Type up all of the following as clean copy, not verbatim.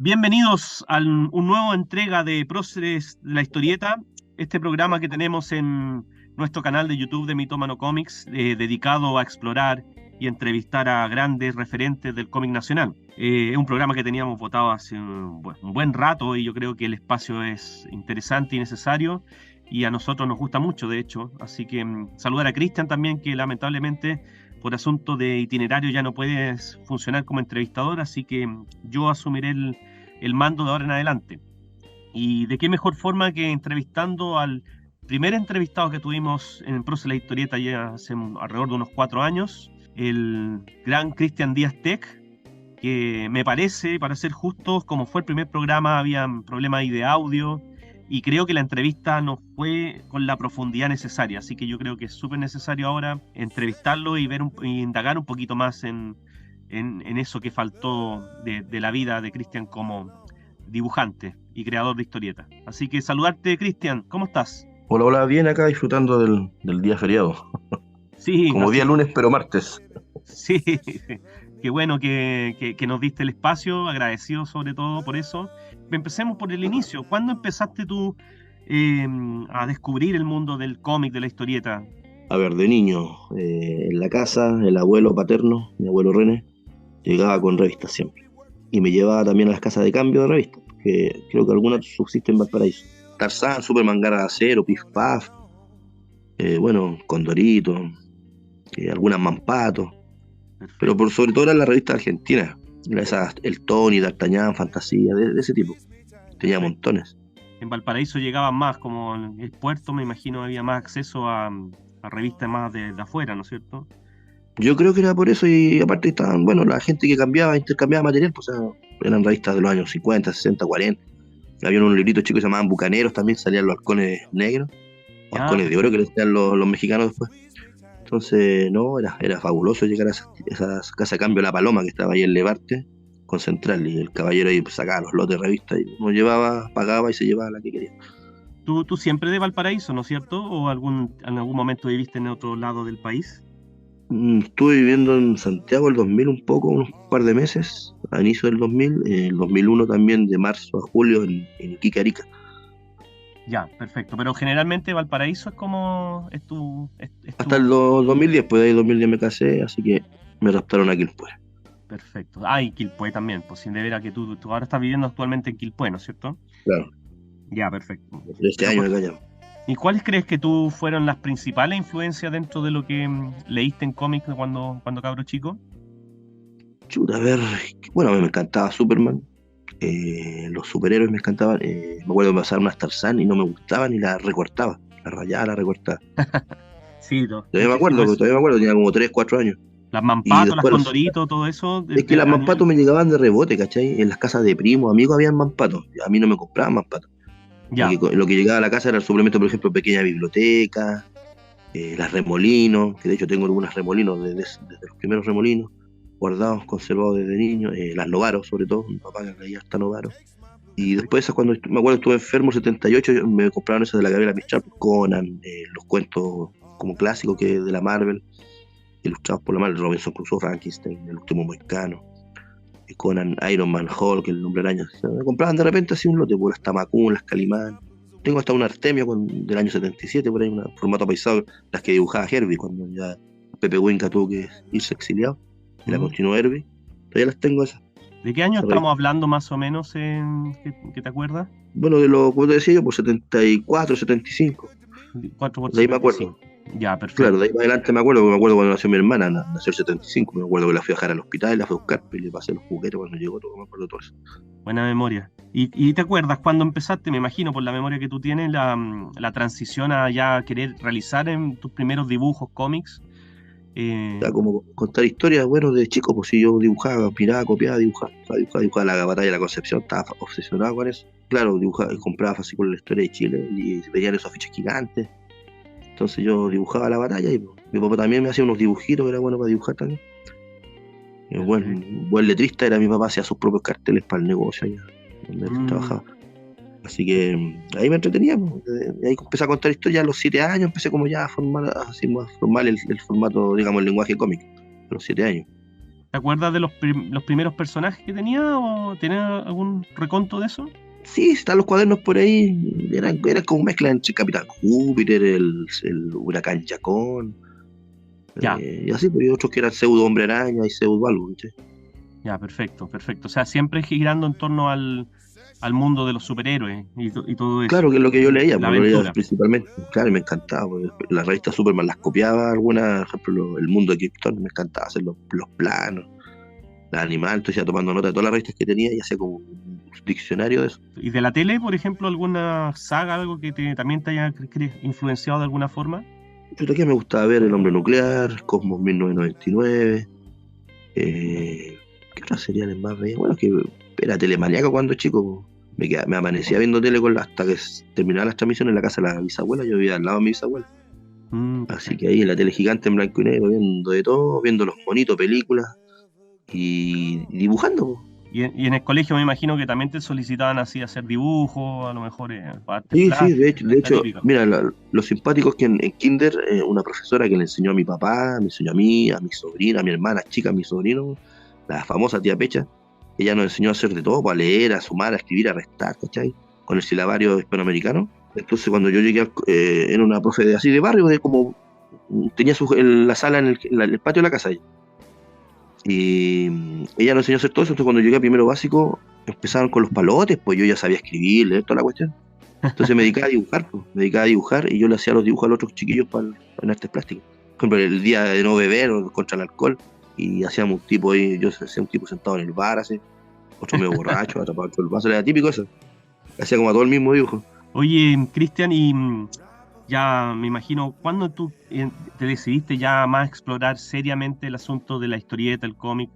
Bienvenidos a un nuevo entrega de Próceres de la Historieta, este programa que tenemos en nuestro canal de YouTube de Mitómano Comics, dedicado a explorar y entrevistar a grandes referentes del cómic nacional. Es un programa que teníamos votado hace un buen rato y yo creo que el espacio es interesante y necesario y a nosotros nos gusta mucho, de hecho. Así que saludar a Cristian también, que lamentablemente por asunto de itinerario ya no puede funcionar como entrevistador, así que yo asumiré el mando de ahora en adelante. Y de qué mejor forma que entrevistando al primer entrevistado que tuvimos en el Proceso de la Historieta ya hace alrededor de unos 4 años, el gran Cristian Díaz Tech, que me parece, para ser justos, como fue el primer programa, había problemas ahí de audio, y creo que la entrevista no fue con la profundidad necesaria, así que yo creo que es súper necesario ahora entrevistarlo y y indagar un poquito más en eso que faltó de la vida de Cristian como dibujante y creador de historietas. Así que saludarte, Cristian, ¿cómo estás? Hola, hola, bien acá disfrutando del día feriado. Sí, Como así, día lunes, pero martes. sí, qué bueno que nos diste el espacio, agradecido sobre todo por eso. Empecemos por el inicio. ¿Cuándo empezaste tú eh, a descubrir el mundo del cómic, de la historieta? A ver, de niño, en la casa, el abuelo paterno, mi abuelo René, llegaba con revistas siempre. Y me llevaba también a las casas de cambio de revistas, que creo que algunas subsisten en Valparaíso. Tarzán, Superman, Garra de Acero, Pif Paf, bueno, Condorito, algunas Mampato, pero Perfecto. por sobre todo eran las revistas argentinas. Esas, el Tony, D'Artagnan, Fantasía, de ese tipo. Tenía Perfecto. montones. En Valparaíso llegaban más, como en el puerto, me imagino, había más acceso a revistas más de afuera, ¿no es cierto? Yo creo que era por eso y aparte estaban, bueno, la gente que cambiaba, intercambiaba material, pues o sea, eran revistas de los años 50, 60, 40. Había unos libritos chicos que se llamaban Bucaneros, también salían los halcones negros, o Ya, halcones de oro que le perfecto. decían los mexicanos después. Entonces, no, era fabuloso llegar a esas casas de cambio La Paloma que estaba ahí en Levarte, con Central, y el caballero ahí pues, sacaba los lotes de revistas y uno llevaba, pagaba y se llevaba la que quería. Tú siempre de Valparaíso, ¿no es cierto? ¿O en algún momento viviste en otro lado del país? Estuve viviendo en Santiago el 2000 un poco, unos par de meses, a inicio del 2000, el 2001 también, de marzo a julio, en Iquique, Arica. Ya, perfecto. Pero generalmente Valparaíso es como, es Hasta el tu, 2010, pues de ahí 2010 me casé, así que me raptaron a Quilpué. perfecto. Ah, y Quilpué también, pues sin deber a que tú ahora estás viviendo actualmente en Quilpué, ¿no es cierto? Claro, Ya, perfecto. de 13 Pero, años acá ya. ¿y cuáles crees que tú fueron las principales influencias dentro de lo que leíste en cómics cuando cabro chico? Chuta, a ver, bueno, a mí me encantaba Superman, los superhéroes me encantaban, me acuerdo de pasar unas Tarzán y no me gustaban y las recortaba, las rayaba, las recortaba. Sí, Todavía me muchísimo acuerdo, porque eso. todavía me acuerdo, tenía como 3 4 años. Las Y Mampato, las después Condorito, todo eso, es que las mampatos me llegaban de rebote, ¿cachai? En las casas de primos, amigos habían mampatos, a mí no me compraban mampatos. ya. Lo que llegaba a la casa era el suplemento, por ejemplo, pequeña biblioteca, las remolinos, que de hecho tengo algunas remolinos desde los primeros remolinos, guardados, conservados desde niño, las Novaro sobre todo, mi papá que leía hasta Novaro. Y Perfecto. después cuando me acuerdo estuve enfermo, 78, me compraron esas de la Gabriela Mistral, Conan, los cuentos como clásicos que de la Marvel, ilustrados por la Marvel, Robinson Crusoe, Frankenstein, El último Moicano, Conan, Iron Man, Hulk, El Hombre Araña. O sea, me compraban de repente así un lote, por las Tamacún, las Calimán. Tengo hasta un Artemio del año 77, por ahí, un formato paisado, las que dibujaba Herbie, cuando ya Pepe Winca tuvo que irse exiliado, y la Mm. continuó Herbie. Todavía las tengo esas, ¿De qué año esas estamos revistas. hablando más o menos que te acuerdas? Bueno, de lo, como te decía yo, por 74, 75, 4 por de ahí me setenta y acuerdo. cinco Ya, Claro, de perfecto. ahí para adelante me acuerdo, porque me acuerdo cuando nació mi hermana, nació el 75, me acuerdo que la fui a dejar al hospital, la fui a buscar, y le pasé los juguetes cuando llegó, todo, me acuerdo todo eso. Buena memoria. ¿Y te acuerdas cuando empezaste, me imagino, por la memoria que tú tienes, la transición a ya querer realizar en tus primeros dibujos, cómics? O Eh, sea, como contar historias, bueno, de chico, pues si yo dibujaba, miraba, copiaba, dibujaba la batalla de la Concepción, estaba obsesionado con eso. Claro, dibujaba, compraba fascículos de la historia de Chile y veían esos afiches gigantes. Entonces yo dibujaba la batalla y pues, mi papá también me hacía unos dibujitos que era bueno para dibujar también. perfecto. Buen letrista era mi papá, hacía sus propios carteles para el negocio allá donde él Mm, trabajaba. Así que ahí me entretenía, pues. Ahí empecé a contar historias a los 7 años, empecé como ya a formar, así más formal el formato, digamos, el lenguaje cómic, a los 7 años. ¿Te acuerdas de los primeros personajes que tenía o tienes algún reconto de eso? Sí, están los cuadernos por ahí, eran como mezcla entre Capitán Júpiter, el huracán Chacón, Ya, y así, pues, y otros que eran pseudo hombre araña y pseudo algo, ¿cachai? ya, perfecto, perfecto. O sea, siempre girando en torno al mundo de los superhéroes y todo Claro eso, que es lo que yo leía, la pues lo leía aventura. principalmente, claro, y me encantaba, pues, la revista Superman las copiaba algunas, por ejemplo, el mundo de Krypton, me encantaba hacer los planos, los animales, entonces iba tomando nota de todas las revistas que tenía y hacía como un diccionario de eso. ¿Y de la tele, por ejemplo, alguna saga, algo que también te haya influenciado de alguna forma? Yo que me gustaba ver El Hombre Nuclear, Cosmos 1999, ¿qué otras seriales más veía? Bueno, que era telemaniaco cuando chico, me amanecía viendo tele hasta que terminaban las transmisiones en la casa de la bisabuela, yo vivía al lado de mi bisabuela. Así que Perfecto. ahí en la tele gigante en blanco y negro, viendo de todo, viendo los monitos, películas y dibujando, po. Y en el colegio me imagino que también te solicitaban así hacer dibujos, a lo mejor artes Sí, sí, plásticas, de la hecho, típica. mira, lo simpático es que en Kinder, una profesora que le enseñó a mi papá, me enseñó a mí, a mi sobrina, a mi hermana chica, a mi sobrino, la famosa tía Pecha, ella nos enseñó a hacer de todo, para leer, a sumar, a escribir, a restar, ¿cachai? Con el silabario hispanoamericano. Entonces, cuando yo llegué, era una profe de así de barrio, de como tenía la sala en el patio de la casa. Y ella nos enseñó a hacer todo eso. Entonces, cuando llegué a primero básico, empezaron con los palotes, pues yo ya sabía escribir, leer toda la cuestión. Entonces me dedicaba a dibujar, pues, me dedicaba a dibujar y yo le hacía los dibujos a los otros chiquillos en artes plásticas. Por ejemplo, el día de no beber o contra el alcohol, y hacíamos un tipo ahí, yo hacía un tipo sentado en el bar, así, otro medio borracho, atrapado con el vaso, era típico eso. Hacía como a todo el mismo dibujo. Oye, Cristian, y ya me imagino, ¿cuándo tú te decidiste ya más explorar seriamente el asunto de la historieta, el cómic?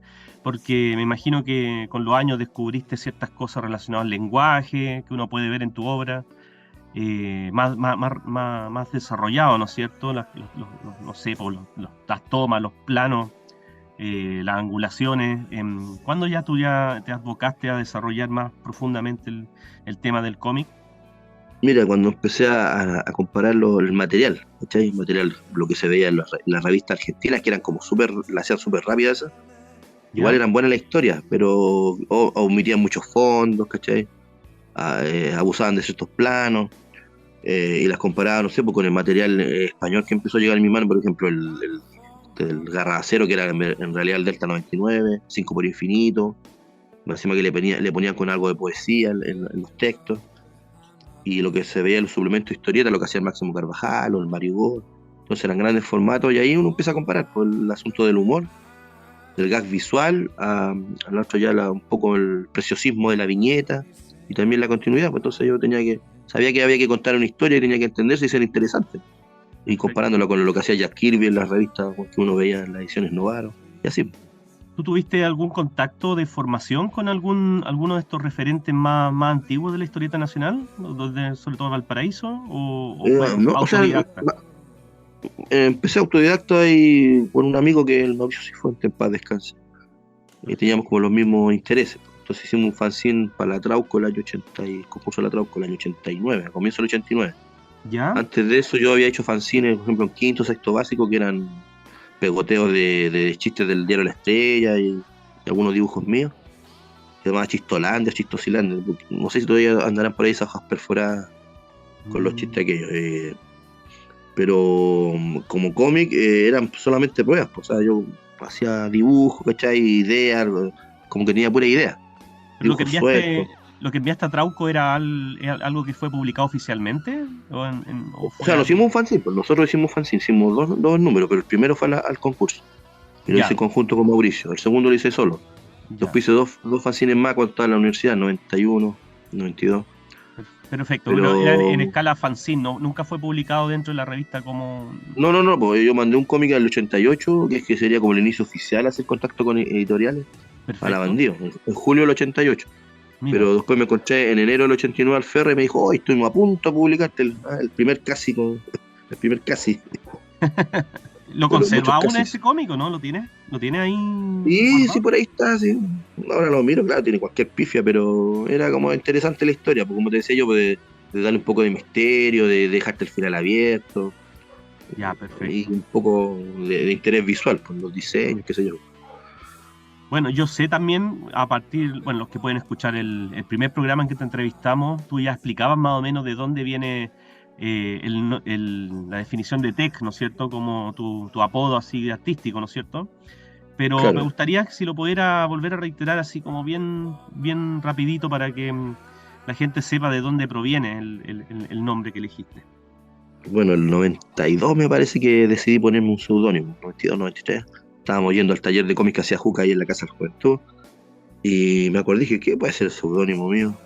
Porque me imagino que con los años descubriste ciertas cosas relacionadas al lenguaje que uno puede ver en tu obra, más desarrollado, ¿no es cierto? No sé, por las tomas, los planos, las angulaciones. ¿Cuándo ya tú ya te abocaste a desarrollar más profundamente el tema del cómic? Mira, cuando empecé a comparar el material, ¿cachai? El material, lo que se veía en las revistas argentinas, que eran como súper, la hacían súper rápidas esas, igual ¿Ya? eran buenas las historias, pero omitían muchos fondos, ¿cachai? Abusaban de ciertos planos, y las comparaba, no sé, pues, con el material español que empezó a llegar en mi mano, por ejemplo, el Garra Acero, que era en realidad el Delta 99, 5 por Infinito, encima que le ponían con algo de poesía en los textos, y lo que se veía en los suplementos de historieta, lo que hacía el Máximo Carvajal o el Mario Gómez. Entonces eran grandes formatos, y ahí uno empieza a comparar por el asunto del humor, del gag visual, al otro ya un poco el preciosismo de la viñeta y también la continuidad. Pues entonces yo sabía que había que contar una historia y tenía que entenderse y ser interesante. Y Perfecto. comparándolo con lo que hacía Jack Kirby en las revistas que uno veía en las ediciones Novaro, y así. ¿Tú tuviste algún contacto de formación con alguno de estos referentes más antiguos de la historieta nacional, sobre todo Valparaíso, o fue No, o sea, autodidacta? empecé autodidacta y con un amigo que es el Mauricio Cifuentes, en paz descanse. Y Perfecto. teníamos como los mismos intereses. Entonces hicimos un fanzine para la Trauco el año 80, y el concurso de la Trauco el año 89, a comienzo del 89. ¿Ya? Antes de eso yo había hecho fanzines, por ejemplo, en quinto, sexto básico, que eran pegoteos de chistes del diario La Estrella y algunos dibujos míos. Se llamaba Chistolandia, Chistosilandia. No sé si todavía andarán por ahí esas hojas perforadas con los chistes Mm, aquellos. Pero como cómic eran solamente pruebas, pues, o sea, yo hacía dibujos, ¿cachai? Ideas, como que tenía pura idea. ¿Pero Dibujos sueltos. lo que enviaste a Trauco era, era algo que fue publicado oficialmente? ¿O O fue sea, no algo? hicimos un fanzine, pues nosotros hicimos fanzine, hicimos dos números, pero el primero fue al concurso. Y lo hice Ya, en conjunto con Mauricio. El segundo lo hice solo. ya. Después hice dos fanzines más cuando estaba en la universidad, 91, 92. Perfecto, pero era en Pero escala fanzine, ¿no? Nunca fue publicado dentro de la revista como... no, pues yo mandé un cómic al 88, que sería como el inicio oficial a hacer contacto con editoriales, a la Perfecto. Bandido, en julio del 88. Mira. Pero después me encontré en enero del 89 al Ferre y me dijo, hoy estoy a punto de publicarte el primer casi, el primer casi, ¿Lo de los conserva muchos aún casi. ese cómico, no? Lo tiene ahí Y sí, guardado? por ahí está, sí. Ahora lo miro, claro, tiene cualquier pifia, pero era como interesante la historia, porque como te decía yo, pues, de darle un poco de misterio, de dejarte el final abierto, Ya, y perfecto. un poco de interés visual, pues los diseños, qué sé yo. Bueno, yo sé también, a partir, bueno, los que pueden escuchar el primer programa en que te entrevistamos, tú ya explicabas más o menos de dónde viene la definición de tech, ¿no es cierto? Como tu apodo así artístico, ¿no es cierto? Pero me Claro. gustaría que si lo pudiera volver a reiterar así como bien, bien rapidito para que la gente sepa de dónde proviene el nombre que elegiste. Bueno, el 92 me parece que decidí ponerme un seudónimo, 92, 93. Estábamos yendo al taller de cómics que hacía Juca ahí en la Casa de la Juventud. Y me acordé, dije, ¿qué puede ser el seudónimo mío?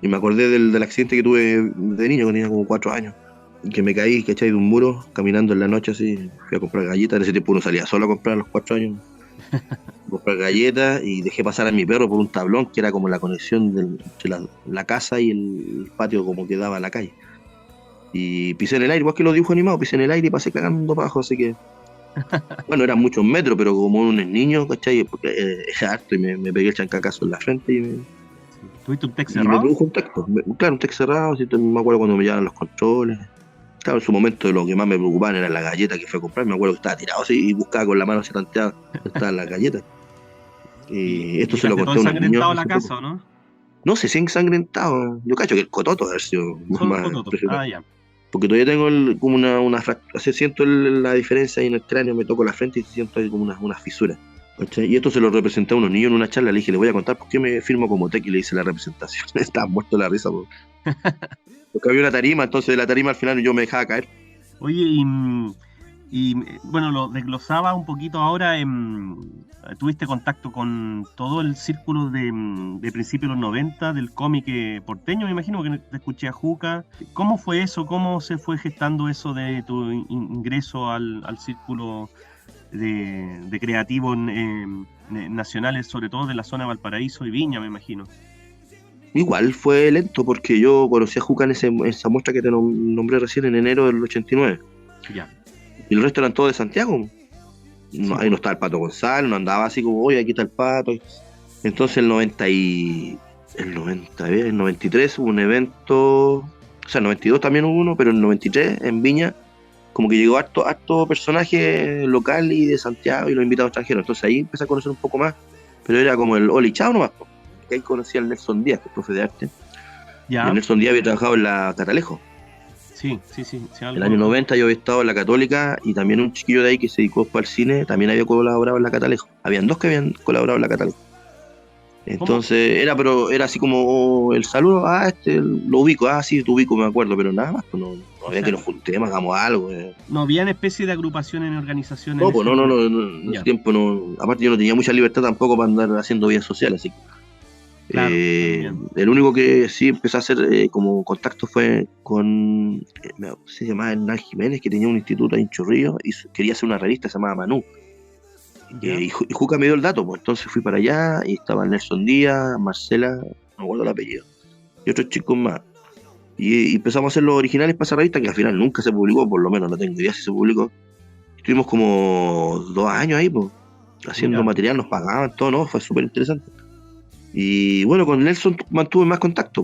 Y me acordé del accidente que tuve de niño, que tenía como 4 años. Y que me caí, ¿cachai? De un muro, caminando en la noche así. Fui a comprar galletas. En ese tiempo uno salía solo a comprar a los 4 años. Comprar galletas y dejé pasar a mi perro por un tablón que era como la conexión entre la casa y el patio como que daba a la calle. Y pisé en el aire, igual que los dibujos animados, pisé en el aire y pasé cagando para abajo, así que, bueno, eran muchos metros, pero como uno es niño, ¿cachai? Porque es harto y me pegué el chancacazo en la frente Sí. ¿Tuviste un tech y me cerrado? produjo un texto. Claro, un texto cerrado, ¿sí? Me acuerdo cuando me llevaban los controles. Claro, en su momento lo que más me preocupaban era la galleta que fue a comprar. Me acuerdo que estaba tirado así y buscaba con la mano así tanteada dónde estaban las galletas. Y Y esto se lo llegaste todo conté a unos niños ensangrentado a la hace poco. casa, ¿o no? No sé si ensangrentado. Yo cacho que el cototo debe haber sido Solo el más cototo. impresionante. Ah, ya. Porque todavía tengo como una fractura. Así siento la diferencia ahí en el cráneo, me toco la frente y siento ahí como una fisura. ¿Cachai? Y esto se lo representé a unos niños en una charla. Le dije, le voy a contar por qué me firmo como tech y le hice la representación. Estaba muerto de la risa, porque había una tarima, entonces de la tarima al final yo me dejaba caer. Oye, bueno, lo desglosaba un poquito ahora. ¿Tuviste contacto con todo el círculo de principios de los 90 del cómic porteño? Me imagino que te escuché a Juca. ¿Cómo fue eso? ¿Cómo se fue gestando eso de tu ingreso al círculo de creativos nacionales, sobre todo de la zona de Valparaíso y Viña, me imagino? Igual fue lento porque yo conocí a Juca en esa muestra que te nombré recién en enero del 89. Ya, Y el resto eran todos de Santiago. sí, Ahí no pues. estaba el Pato González, no andaba así como, oye, aquí está el Pato. Entonces el 93 hubo un evento, o sea, el 92 también hubo uno, pero en el 93 en Viña como que llegó harto personaje local y de Santiago y los invitados extranjeros. Entonces ahí empecé a conocer un poco más, pero era como el Oli Chao nomás, po. Que ahí conocí al Nelson Díaz, que es profe de arte. Y el Ya, Nelson Díaz había trabajado en la Catalejo. sí, sí, sí, sí, El algo. año 90 yo había estado en la Católica y también un chiquillo de ahí que se dedicó para el cine también había colaborado en la Catalejo. Habían dos que habían colaborado en la Catalejo. ¿Cómo? Entonces pero era así como el saludo, lo ubico, sí, te ubico, me acuerdo, pero nada más, pues no O había que sea, nos juntemos, hagamos algo. no habían especie de agrupaciones ni organizaciones en No, pues ese no, momento. en ese Ya, tiempo no, aparte yo no tenía mucha libertad tampoco para andar haciendo vida social, así que claro, también. el único que sí empecé a hacer como contacto fue con, se llamaba Hernán Jiménez, que tenía un instituto ahí en Chorrillos y quería hacer una revista, se llamaba Manú. Ya. Y Juca me dio el dato, pues entonces fui para allá y estaba Nelson Díaz, Marcela, no me acuerdo el apellido, y otros chicos más. Y empezamos a hacer los originales para esa revista que al final nunca se publicó, por lo menos no tengo idea si se publicó. Estuvimos como 2 años ahí, pues, haciendo Ya, material, nos pagaban todo, ¿no? Fue súper interesante. Y bueno, con Nelson mantuve más contacto.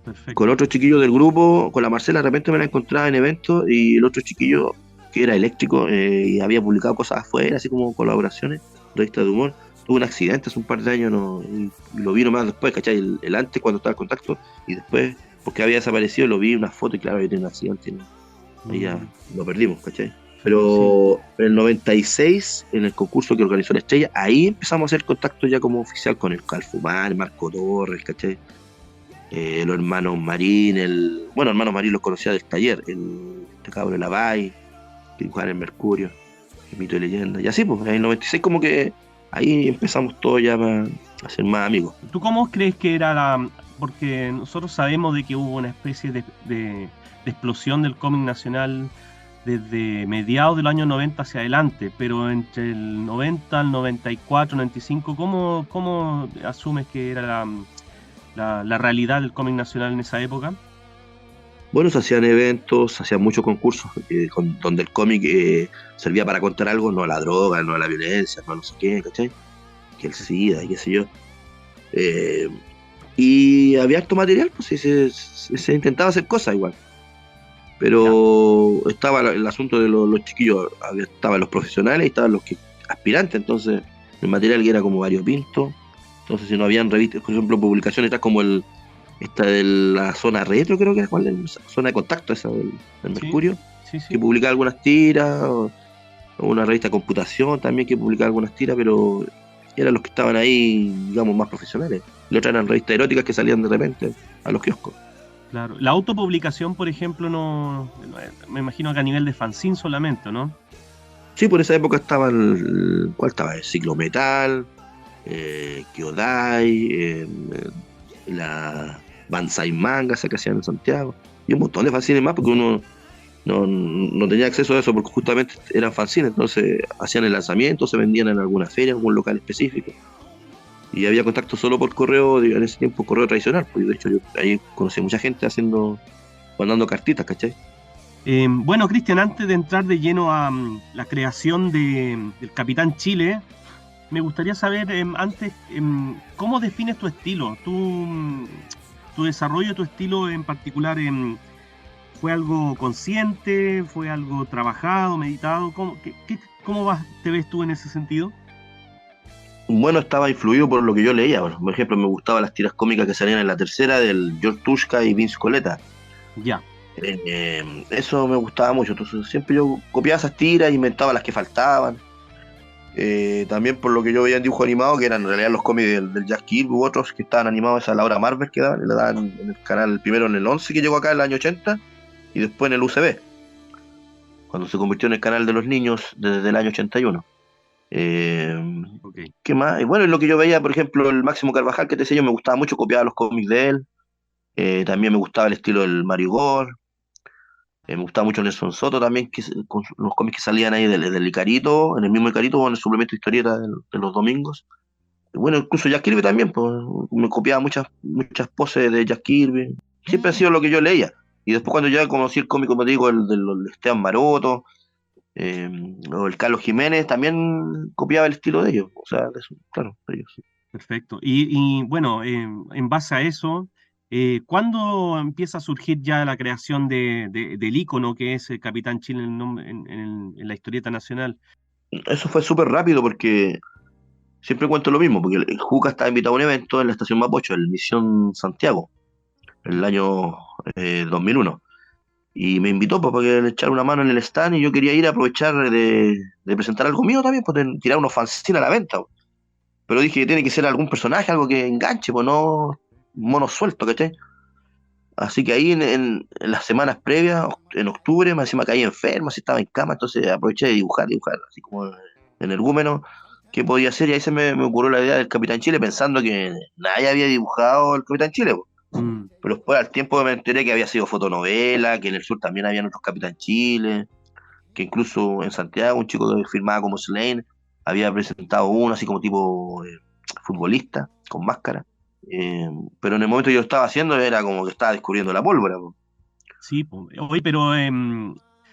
Con perfecto. otros chiquillos del grupo, con la Marcela de repente me la encontraba en eventos y el otro chiquillo que era eléctrico y había publicado cosas afuera, así como colaboraciones, revistas de humor. Tuvo un accidente hace un par de años y lo vi nomás después, ¿cachai? El antes cuando estaba en contacto y después, porque había desaparecido, lo vi en una foto y claro, había tenido un accidente. Ahí ya Mm, lo perdimos, ¿cachai? perfecto, sí. Pero en el 96, en el concurso que organizó la Estrella, ahí empezamos a hacer contacto ya como oficial con el Calfumar, Marco Torres, ¿cachai? Los hermanos Marín, hermanos Marín los conocía del taller, el cabro de la Bay, que dibujaba en el Mercurio, el mito de leyenda, y así, pues, en el 96 como que ahí empezamos todos ya a ser más amigos. ¿Tú cómo crees que era porque nosotros sabemos de que hubo una especie de explosión del cómic nacional desde mediados del año 90 hacia adelante, pero entre el 90 al 94, 95, ¿cómo asumes que era la realidad del cómic nacional en esa época? Bueno, se hacían eventos, se hacían muchos concursos, donde el cómic servía para contar algo, no la droga, no la violencia, no sé qué, ¿cachai? Que el SIDA y qué sé yo. Eh, y había harto material, pues sí, se intentaba hacer cosas igual. Ya, Pero estaba el asunto de los chiquillos, estaban los profesionales y estaban los que aspirantes, entonces el material era como variopinto. Entonces, si no habían revistas, por ejemplo, publicaciones estas como esta de la zona retro, creo que era, ¿cuál es? La zona de contacto esa del Sí, Mercurio, sí, que sí. publicaba algunas tiras, o una revista de computación también que publicaba algunas tiras, pero eran los que estaban ahí, digamos, más profesionales. Y otras eran revistas eróticas que salían de repente a los kioscos. Claro. La autopublicación, por ejemplo, me imagino que a nivel de fanzine solamente, ¿no? Sí, por esa época estaba ¿cuál estaba? El Ciclometal, Kyodai, la Banzai Manga, esa que hacían en Santiago, y un montón de fanzines más, porque uno no tenía acceso a eso porque justamente eran fanzines, entonces hacían el lanzamiento, se vendían en alguna feria, en algún local específico, y había contacto solo por correo, en ese tiempo correo tradicional, pues de hecho yo ahí conocí a mucha gente mandando cartitas, ¿cachai? Bueno, Cristian, antes de entrar de lleno a la creación del Capitán Chile, me gustaría saber antes cómo defines tu estilo. Tu desarrollo, tu estilo en particular, ¿fue algo consciente? ¿Fue algo trabajado, meditado? ¿Cómo te ves tú en ese sentido? Bueno, estaba influido por lo que yo leía, bueno, por ejemplo, me gustaban las tiras cómicas que salían en la tercera del George Tushka y Vince Coletta. Ya, Eso me gustaba mucho, entonces siempre yo copiaba esas tiras, inventaba las que faltaban. También por lo que yo veía en dibujo animado, que eran en realidad los cómics del Jack Kirby u otros que estaban animados a la hora Marvel que daban, le daban en el canal primero en el 11 que llegó acá en el año 80 y después en el UCB, cuando se convirtió en el canal de los niños desde el año 81. Eh, ok. ¿Qué más? Y bueno, es lo que yo veía, por ejemplo, el Máximo Carvajal, que te decía yo, me gustaba mucho, copiar los cómics de él. También me gustaba el estilo del Mario Gore. Me gustaba mucho Nelson Soto también, con los cómics que salían ahí del Icarito, en el mismo Icarito o en el suplemento de historieta de los domingos. Y bueno, incluso Jack Kirby también, pues me copiaba muchas poses de Jack Kirby. Siempre ha sido lo que yo leía. Y después cuando ya conocí el cómic, como te digo, el de Esteban Maroto, eh, o el Carlos Jiménez, también copiaba el estilo de ellos. O sea, claro, de ellos. Perfecto. Bueno, en base a eso, ¿cuándo empieza a surgir ya la creación del ícono que es el Capitán Chile en, el en la historieta nacional? Eso fue súper rápido porque siempre cuento lo mismo, porque el Juca estaba invitado a un evento en la estación Mapocho, el Misión Santiago, en el año 2001. Y me invitó pues, para que le echara una mano en el stand y yo quería ir a aprovechar de presentar algo mío también, pues de tirar unos fanzines a la venta, pues. Pero dije que tiene que ser algún personaje, algo que enganche, pues no mono suelto, ¿cachai? Así que ahí en las semanas previas, en octubre, me encima caí enfermo, así estaba en cama, entonces aproveché de dibujar, así como en energúmeno, qué podía hacer, y ahí me ocurrió la idea del Capitán Chile, pensando que nadie había dibujado el Capitán Chile, pues. Mm, Pero después al tiempo me enteré que había sido fotonovela, que en el sur también habían otros Capitán Chile, que incluso en Santiago un chico que firmaba como Slane había presentado uno así como tipo futbolista, con máscara. Eh, pero en el momento que yo lo estaba haciendo era como que estaba descubriendo la pólvora, po. sí, po. Oye, pero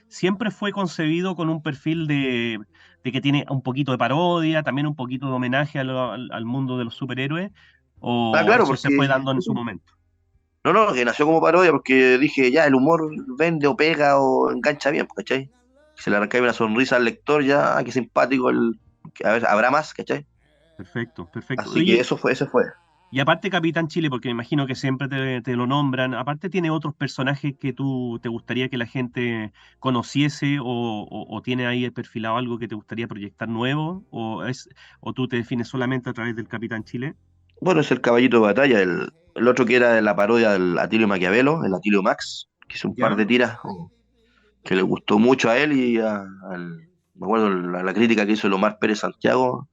siempre fue concebido con un perfil de que tiene un poquito de parodia, también un poquito de homenaje al mundo de los superhéroes, Ah, o claro, eso se fue porque... dando en su momento. No, que nació como parodia porque dije, ya, el humor vende o pega o engancha bien, ¿cachai? Se le arrancaba una sonrisa al lector, ya, qué simpático, a ver, habrá más, ¿cachai? Perfecto, perfecto. Así que Oye, eso fue. y aparte Capitán Chile, porque me imagino que siempre te lo nombran, aparte tiene otros personajes que tú te gustaría que la gente conociese o tiene ahí perfilado algo que te gustaría proyectar nuevo o tú te defines solamente a través del Capitán Chile. Bueno, es el caballito de batalla, el otro que era de la parodia del Atilio Maquiavelo, el Atilio Max, que hizo un par Ya, de tiras que le gustó mucho a él y me acuerdo la crítica que hizo el Omar Pérez Santiago,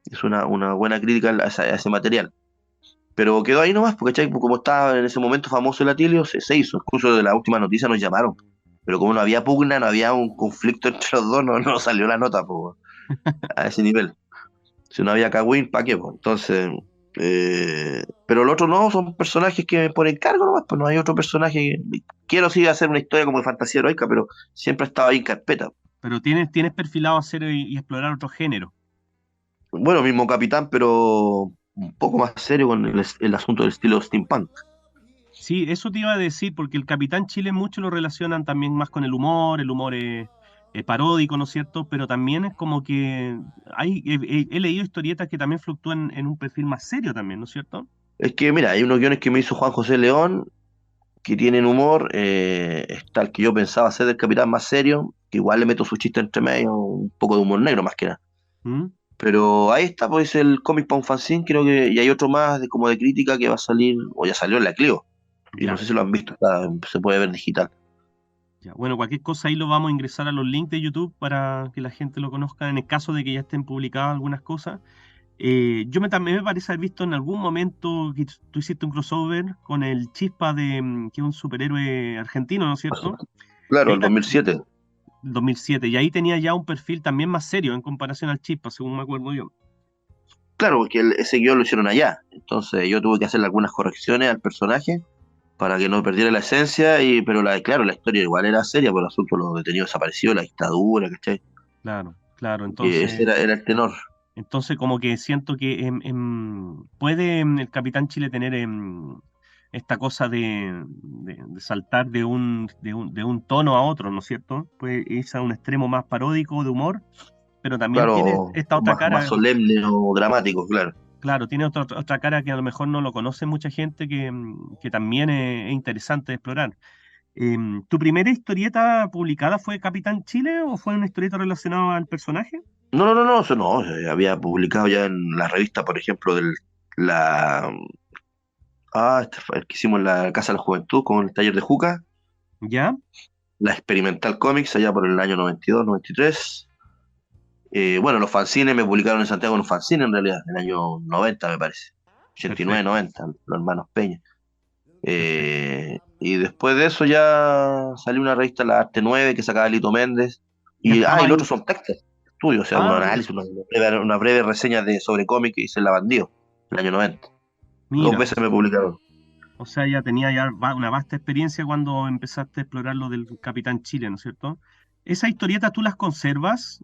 es una buena crítica a ese material. Pero quedó ahí nomás, porque ¿cachai? Como estaba en ese momento famoso el Atilio, se hizo. Incluso de la última noticia nos llamaron. Pero como no había pugna, no había un conflicto entre los dos, no salió la nota po, a ese nivel. Si no había Kawin, ¿para qué? Po? Entonces, pero el otro no, son personajes que por encargo nomás, pues no hay otro personaje. Quiero sí hacer una historia como de fantasía heroica, pero siempre estaba ahí en carpeta. pero tienes perfilado hacer y explorar otro género. Bueno, mismo Capitán, pero un poco más serio con el asunto del estilo steampunk. Sí, eso te iba a decir, porque el Capitán Chile mucho lo relacionan también más con el humor paródico, ¿no es cierto? Pero también es como que he leído historietas que también fluctúan en un perfil más serio también, ¿no es cierto? Es que, mira, hay unos guiones que me hizo Juan José León que tienen humor, está el que yo pensaba ser del Capitán más serio, que igual le meto su chiste entre medio, un poco de humor negro más que nada. ¿Mm? Pero ahí está, pues el cómic para un fanzine, creo que, y hay otro más de como de crítica que va a salir, o ya salió en la Clio, y no Ya, sé si lo han visto, se puede ver digital. ya. Bueno, cualquier cosa ahí lo vamos a ingresar a los links de YouTube para que la gente lo conozca en el caso de que ya estén publicadas algunas cosas. También me parece haber visto en algún momento que tú hiciste un crossover con el Chispa que es un superhéroe argentino, ¿no es cierto? Y Claro, ahí el 2007. 2007, y ahí tenía ya un perfil también más serio en comparación al Chispa, según me acuerdo yo. Claro, porque ese guión lo hicieron allá, entonces yo tuve que hacerle algunas correcciones al personaje para que no perdiera la esencia, pero claro, la historia igual era seria por el asunto de los detenidos desaparecidos, la dictadura, ¿cachai? Claro, claro. Que ese era el tenor. Entonces como que siento que puede el Capitán Chile tener esta cosa de saltar de un tono a otro, ¿no es cierto? Puede irse a un extremo más paródico de humor, pero también tiene Claro, esta otra más cara. solemne o dramático, claro. Claro, tiene otra cara que a lo mejor no lo conoce mucha gente que también es interesante de explorar. ¿Tu primera historieta publicada fue Capitán Chile o fue una historieta relacionada al personaje? No, no, no, no, eso no, había publicado ya en la revista, por ejemplo, la, este fue el que hicimos en la Casa de la Juventud con el taller de Juca, ¿Ya? la Experimental Comics allá por el año 92, 93. Bueno, los fanzines me publicaron en Santiago en un fanzine en realidad, en el año 90 me parece, 89, Perfecto, 90, los hermanos Peña. perfecto. Y después de eso ya salió una revista, La Arte 9, que sacaba Lito Méndez. Ya Y estaba los ahí. otros son textos, estudios, o sea, un Ah, análisis, una breve reseña sobre cómic que hice en La Bandido, en el año 90. Dos mira, veces me publicaron. o sea, ya tenía ya una vasta experiencia cuando empezaste a explorar lo del Capitán Chile, ¿no es cierto? ¿Esas historietas tú las conservas?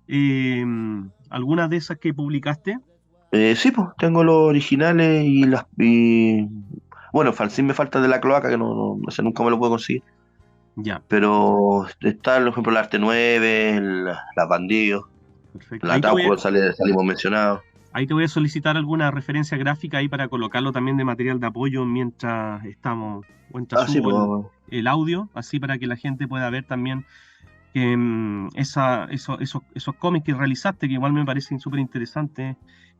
¿Algunas de esas que publicaste? Sí, pues, tengo los originales bueno, fanzine me falta de La Cloaca, que no sé, nunca me lo puedo conseguir. Ya, Pero está, por ejemplo, el Arte 9, las Bandidos, perfecto. la Tauco, salimos mencionados. Ahí te voy a solicitar alguna referencia gráfica ahí para colocarlo también de material de apoyo mientras Ah, sí, subo pues. el audio, así para que la gente pueda ver también que esos cómics que realizaste, que igual me parecen súper interesantes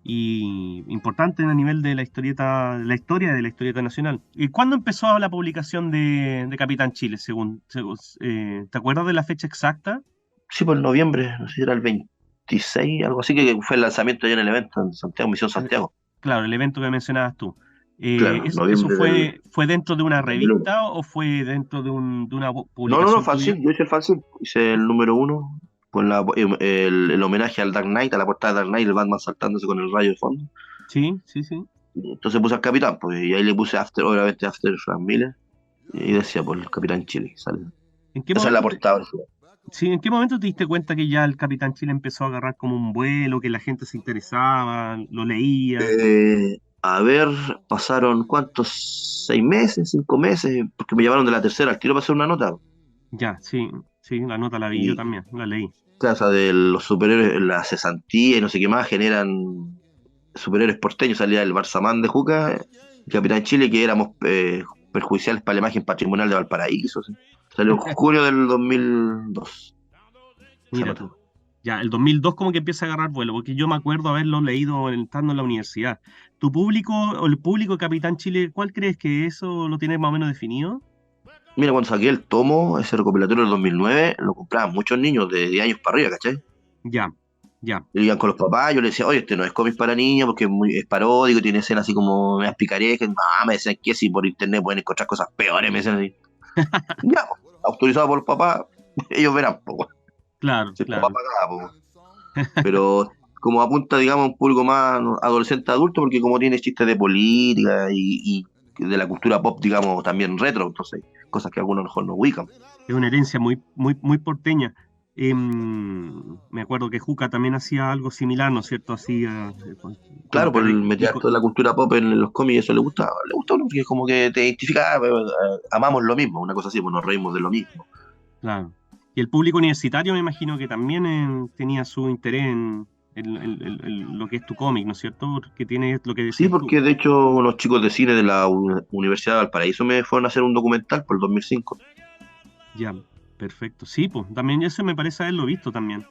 y importantes a nivel de la historieta, la historia de la historieta nacional. ¿Y cuándo empezó la publicación de Capitán Chile, te acuerdas de la fecha exacta? Sí, por noviembre, no sé si era el 26, algo así, que fue el lanzamiento allá en el evento en Santiago, Misión Santiago. Claro, el evento que mencionabas tú. Claro, ¿Eso noviembre fue dentro de una 2001. revista o fue dentro de una No, no, no, publicación tuya? fanzine, yo hice el fanzine, hice el número uno, con el homenaje al Dark Knight, a la portada de Dark Knight, el Batman saltándose con el rayo de fondo. Sí, sí, sí. Y entonces puse al capitán, pues, y ahí le puse obviamente After Frank Miller, y decía, pues, el Capitán Chile, sale. ¿En qué Esa es la momento portada. sí, ¿en qué momento te diste cuenta que ya el Capitán Chile empezó a agarrar como un vuelo, que la gente se interesaba, lo leía? A ver, pasaron ¿cuántos? ¿6 meses? ¿5 meses? Porque me llamaron de la tercera al tiro para hacer una nota. Ya, sí, sí, la nota la vi yo Y también, la leí. casa de los superhéroes, la cesantía y no sé qué más, generan superhéroes porteños. Salía el Barzamán de Juca, el Capitán Chile, que éramos perjudiciales para la imagen patrimonial de Valparaíso. ¿Sí? Salió en junio del 2002. Esa Mira nota. tú. Ya, el 2002 como que empieza a agarrar vuelo, porque yo me acuerdo haberlo leído estando en la universidad. ¿Tu público o el público de Capitán Chile, cuál crees que eso lo tiene más o menos definido? Mira, cuando saqué el tomo, ese recopilatorio del 2009, lo compraban muchos niños de 10 años para arriba, ¿cachai? Ya, ya, Y iban con los papás, yo les decía, oye, este no es cómic para niños porque es paródico, tiene escenas así como me picarescas. No, me decían que si por internet pueden encontrar cosas peores, me decían así. Ya, pues, autorizado por los papás, ellos verán, pues, claro, si el papá claro. pagaba, pues. Pero como apunta, digamos, a un público más adolescente adulto, porque como tiene chistes de política y de la cultura pop, digamos, también retro, entonces, cosas que algunos a lo mejor no ubican. Es una herencia muy, muy, muy porteña. Me acuerdo que Juca también hacía algo similar, ¿no es cierto? Hacía Claro, pues colocar metía toda la cultura pop en los cómics y eso le gustaba. Le gustó, ¿no? Porque como que te identifica, amamos lo mismo, una cosa así, pues nos reímos de lo mismo. claro. Y el público universitario me imagino que también tenía su interés en lo que es tu cómic, ¿no es cierto? Porque tiene lo que Sí, decías tú. porque de hecho los chicos de cine de la Universidad de Valparaíso me fueron a hacer un documental por el 2005. Ya, perfecto. Sí, pues también eso me parece haberlo visto también.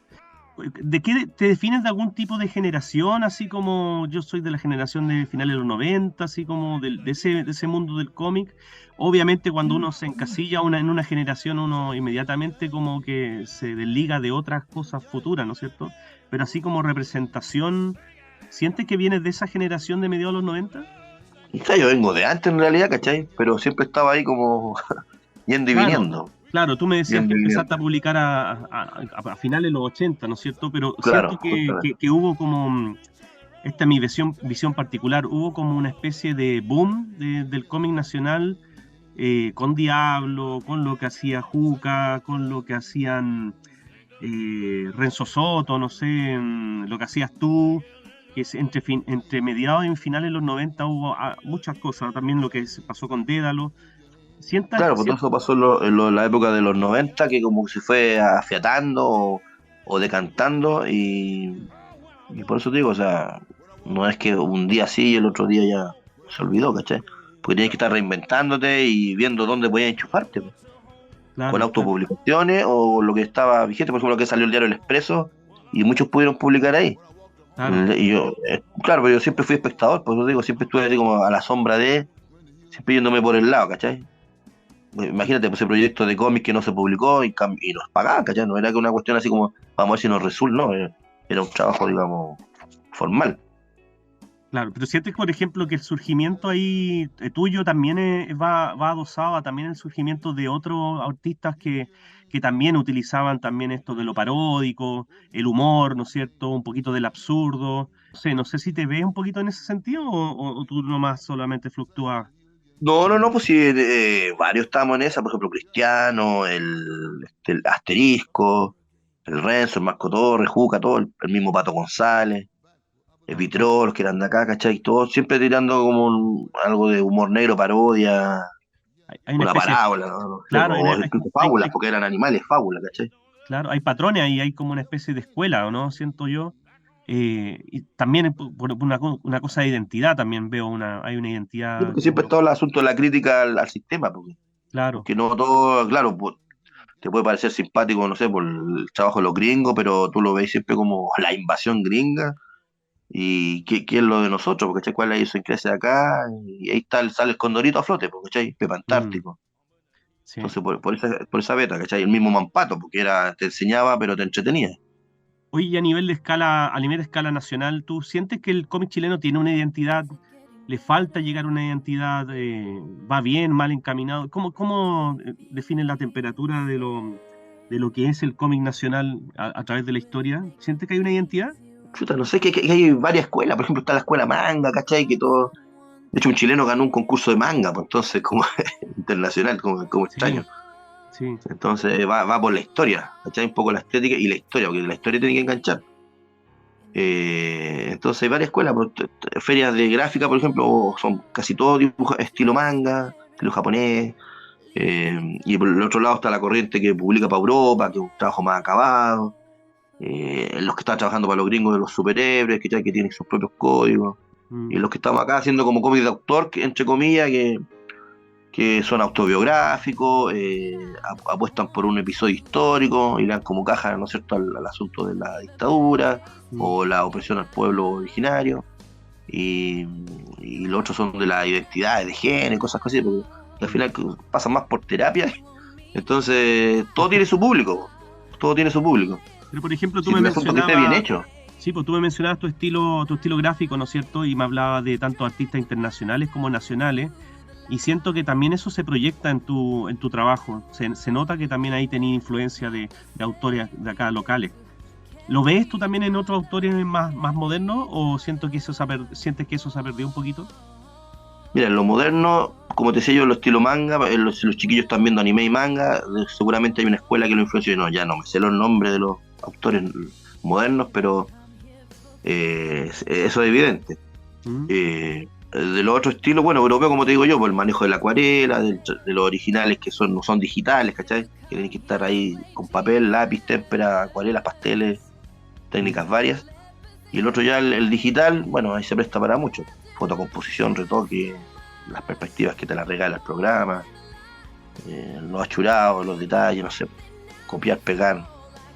¿De qué te defines de algún tipo de generación, así como yo soy de la generación de finales de los 90, así como de ese mundo del cómic? Obviamente cuando uno se encasilla en una generación, uno inmediatamente como que se desliga de otras cosas futuras, ¿no es cierto? Pero así como representación, ¿sientes que vienes de esa generación de mediados de los 90? O sea, yo vengo de antes en realidad, ¿cachai? Pero siempre estaba ahí como yendo y Claro, viniendo, claro, tú me decías que yendo y empezaste a viniendo. publicar a finales de los 80, ¿no es cierto? Pero siento Claro, justamente. que hubo como esta es mi visión particular, hubo como una especie de boom del cómic nacional con Diablo, con lo que hacía Juca, con lo que hacían Renzo Soto, no sé, lo que hacías tú, que es entre mediados y finales de los 90 hubo muchas cosas, también lo que se pasó con Dédalo. Claro, pues todo eso pasó en la época de los 90 que como que se fue afiatando o decantando y por eso te digo, o sea, no es que un día sí y el otro día ya se olvidó, ¿cachai? Porque tienes que estar reinventándote y viendo dónde podías enchufarte, pues, con Claro, claro, autopublicaciones o lo que estaba vigente, por ejemplo, lo que salió el diario El Expreso y muchos pudieron publicar ahí. claro, Y yo, claro, pero yo siempre fui espectador, por eso digo, siempre estuve así como a la sombra siempre yéndome por el lado, ¿cachai? Imagínate, pues ese proyecto de cómic que no se publicó y nos pagaban, ¿cachai? No era que una cuestión así como, vamos a ver si nos resulta, no, era un trabajo, digamos, formal. claro. Pero sientes, por ejemplo, que el surgimiento ahí tuyo también va adosado a también el surgimiento de otros artistas que también utilizaban también esto de lo paródico, el humor, ¿no es cierto? Un poquito del absurdo. No sé si te ves un poquito en ese sentido o tú nomás solamente fluctúas. No, pues sí, varios estábamos en esa, por ejemplo, Cristiano, el Asterisco, el Renzo, el Marco Torres, Juca, todo, el mismo Pato González, el Ajá. Vitrol, que eran de acá, ¿cachai? Todos siempre tirando como algo de humor negro, parodia, Hay una una especie, parábola, ¿no? No sé, claro, o incluso fábulas, porque eran animales, fábulas, ¿cachai? claro, hay patrones ahí, hay como una especie de escuela, ¿o no? Siento yo. Y también por una cosa de identidad, también veo hay una Sí, identidad, porque siempre está el asunto de la crítica al sistema, claro, porque no todo, claro, pues, te puede parecer simpático, no sé, por el trabajo de los gringos, pero tú lo ves siempre como la invasión gringa y qué es lo de nosotros, porque cuál es la idiosincrasia de acá, y ahí sale el condorito a flote, ¿cachai? Pepa mm, Antártico. sí. Entonces, por esa beta, ¿cachai? El mismo Mampato, porque te enseñaba, pero te entretenía. Oye, y a nivel de escala nacional, ¿tú sientes que el cómic chileno tiene una identidad? ¿Le falta llegar a una identidad? ¿Va bien, mal encaminado? ¿Cómo definen la temperatura de lo que es el cómic nacional a través de la historia? ¿Sientes que hay una identidad? Chuta, no sé, que hay varias escuelas, por ejemplo, está la escuela manga, ¿cachai? Que todo. De hecho, un chileno ganó un concurso de manga, pues entonces, como internacional, como Sí, extraño. sí. Entonces, va por la historia, ¿cachai? Un poco la estética y la historia, porque la historia tiene que enganchar. Entonces hay varias escuelas, ferias de gráfica, por ejemplo, son casi todo dibujo, estilo manga, estilo japonés, y por el otro lado está la corriente que publica para Europa, que es un trabajo más acabado, los que están trabajando para los gringos de los superhéroes, que tienen sus propios códigos, y Mm, los que estamos acá haciendo como cómics de autor, entre comillas, que son autobiográficos, apuestan por un episodio histórico y le dan como caja, ¿no es cierto?, al asunto de la dictadura mm. o la opresión al pueblo originario, y, y los otros son de la identidad de género y cosas así, porque al Mm. final pasan más por terapia, entonces todo tiene su público, todo tiene su público. Pero por ejemplo, tú Si me el asunto que esté bien mencionabas, hecho. sí, pues tú me mencionabas tu estilo gráfico, ¿no es cierto? Y me hablabas de tanto artistas internacionales como nacionales. Y siento que también eso se proyecta en tu trabajo. Se nota que también ahí tenía influencia de autores de acá locales. ¿Lo ves tú también en otros autores más modernos o siento que sientes que eso se ha perdido un poquito? Mira, en lo moderno, como te decía yo, lo estilo manga, los chiquillos están viendo anime y manga, seguramente hay una escuela que lo influenció, no, ya no me sé los nombres de los autores modernos, pero eso es evidente. ¿Mm? Eh, de los otros estilos, bueno, europeo, como te digo yo, por el manejo de la acuarela, de los originales que no son digitales, ¿cachai? Que tienen que estar ahí con papel, lápiz, témpera, acuarelas, pasteles, técnicas varias. Y el otro ya, el digital, bueno, ahí se presta para mucho. Fotocomposición, retoque, las perspectivas que te las regala el programa, los achurados, los detalles, no sé, copiar, pegar,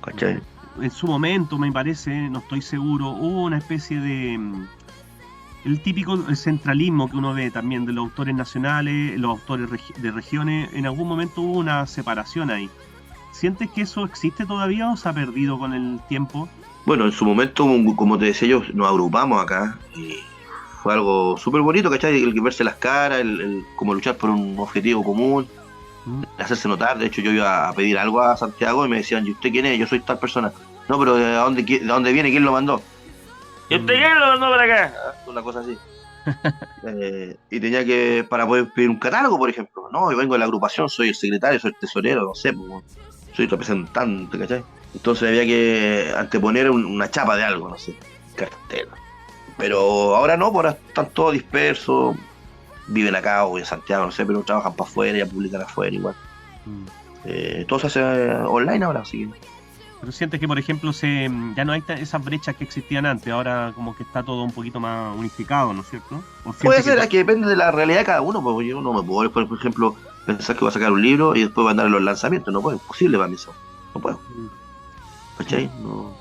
¿cachai? En su momento, me parece, no estoy seguro, hubo una especie de... el típico centralismo que uno ve también de los autores nacionales, los autores de regiones. En algún momento hubo una separación ahí. ¿Sientes que eso existe todavía o se ha perdido con el tiempo? Bueno, en su momento, como te decía yo, nos agrupamos acá y fue algo súper bonito, ¿cachai? El verse las caras, el como luchar por un objetivo común, hacerse notar. De hecho, yo iba a pedir algo a Santiago y me decían, ¿y usted quién es? Yo soy tal persona. No, pero ¿de dónde viene? ¿Quién lo mandó? ¿Y usted quién lo mandó para acá? Una cosa así. Y tenía que, para poder pedir un catálogo, por ejemplo. No, yo vengo de la agrupación, soy el secretario, soy el tesorero, no sé, pues, soy representante, ¿cachai? Entonces había que anteponer una chapa de algo, no sé, cartel. Pero ahora no, pues ahora están todos dispersos, viven acá o en Santiago, no sé, pero trabajan para afuera, ya publican afuera igual. Todo se hace online ahora, así que... Pero sientes que, por ejemplo, ya no hay esas brechas que existían antes, ahora como que está todo un poquito más unificado, ¿no es cierto? Puede ser, es que depende de la realidad de cada uno, porque yo no me puedo, por ejemplo, pensar que voy a sacar un libro y después voy a andar en los lanzamientos, no puedo, imposible para mí eso, no puedo. ¿Cachai? No.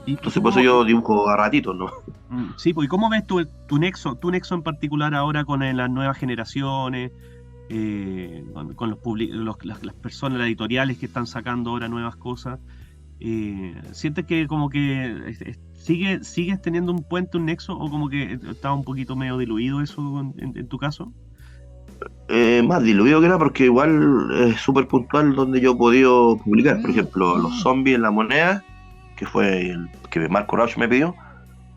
Entonces por eso yo dibujo a ratitos, ¿no? Sí, pues, ¿y cómo ves tu nexo en particular ahora con las nuevas generaciones, con las personas, las editoriales que están sacando ahora nuevas cosas? ¿Sientes que como que sigues teniendo un puente, un nexo, o como que está un poquito medio diluido eso en tu caso? Más diluido que nada, porque igual es súper puntual donde yo he podido publicar. Por ejemplo, Los Zombies en la Moneda, que fue el que Marco Rauch me pidió,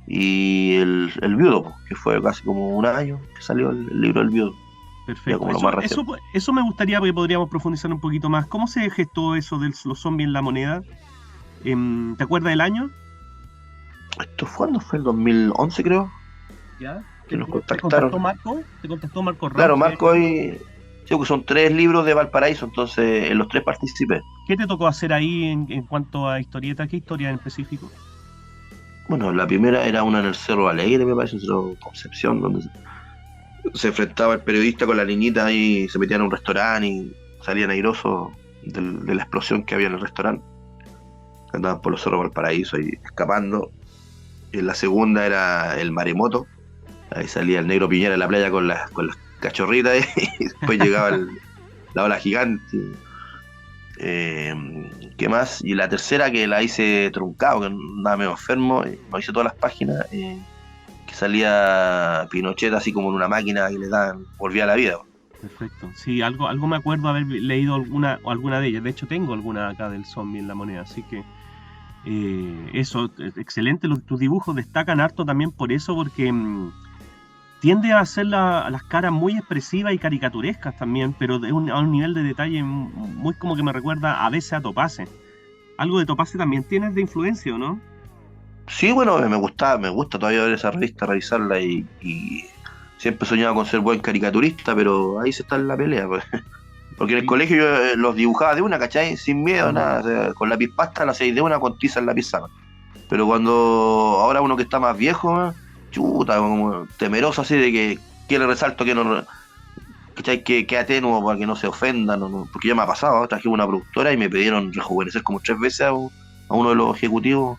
y el Viudo, que fue casi como un año que salió el libro del Viudo. Perfecto. Eso me gustaría, porque podríamos profundizar un poquito más. ¿Cómo se gestó eso de Los Zombies en la Moneda? ¿Te acuerdas del año? ¿Esto fue cuando fue? El 2011, creo. ¿Ya? Que nos contactaron. ¿Te contactó Marco Rauch? Claro, Marco y... Sí, que son 3 libros de Valparaíso, entonces en los 3 participé. ¿Qué te tocó hacer ahí en cuanto a historieta? ¿Qué historia en específico? Bueno, la primera era una en el Cerro Alegre, me parece, en Cerro Concepción, donde se enfrentaba el periodista con la niñita y se metían a un restaurante y salían airosos de la explosión que había en el restaurante. Andaban por los cerros Valparaíso ahí escapando. Y en la segunda era el maremoto. Ahí salía el negro Piñera en la playa con las cachorritas y después llegaba la ola gigante. ¿Qué más? Y la tercera, que la hice truncado, que andaba medio enfermo, no hice todas las páginas, que salía Pinochet así como en una máquina y le dan, volvía a la vida. Perfecto. Sí, algo me acuerdo haber leído alguna de ellas. De hecho, tengo alguna acá del zombie en la moneda, así que eso, excelente. Tus dibujos destacan harto también por eso, porque tiende a hacer las caras muy expresivas y caricaturescas también, pero a un nivel de detalle muy como que me recuerda a veces a Topase. Algo de Topase también tienes de influencia, ¿o no? Sí, bueno, me gusta todavía ver esa revista, revisarla y siempre soñaba con ser buen caricaturista, pero ahí se está en la pelea, pues. Porque en el colegio yo los dibujaba de una, ¿cachai? Sin miedo, nada, o sea, con lápiz pasta lo hacéis de una, con tiza en la pizarra. Pero cuando ahora uno que está más viejo, chuta, como temeroso así de que le resalto, que no, ¿cachai? Que atenuo para que no se ofendan, no, porque ya me ha pasado, traje una productora y me pidieron rejuvenecer como 3 veces a uno de los ejecutivos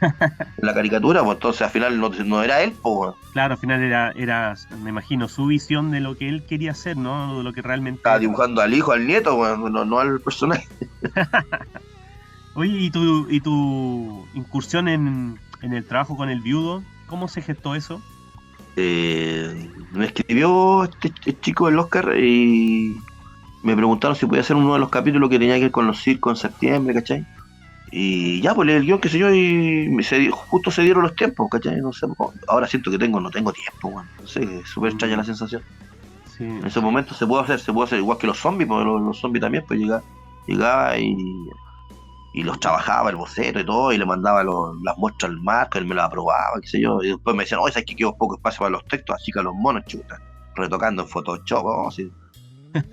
en la caricatura, pues entonces al final no era él, pues. Claro, al final era, me imagino, su visión de lo que él quería hacer, ¿no? De lo que realmente... Estaba dibujando al hijo, al nieto, bueno, no al personaje. Oye, ¿y tu incursión en el trabajo con el viudo? ¿Cómo se gestó eso? Me escribió este chico del Oscar y me preguntaron si podía hacer uno de los capítulos que tenía que ver con los circos en septiembre, ¿cachai? Y ya, pues leí el guión, qué sé yo, y justo se dieron los tiempos, ¿cachai? No sé, ahora siento que no tengo tiempo, bueno. No sé, es súper extraña la sensación. Sí. En esos momentos se puede hacer igual que los zombies, porque los zombies también, pues llegaba y y los trabajaba el boceto y todo, y le mandaba las muestras al marco, él me las aprobaba, qué sé yo, y después me decían, oye, sabes que quedó poco espacio para los textos, así que los monos, chuta, retocando en Photoshop, oh, sí,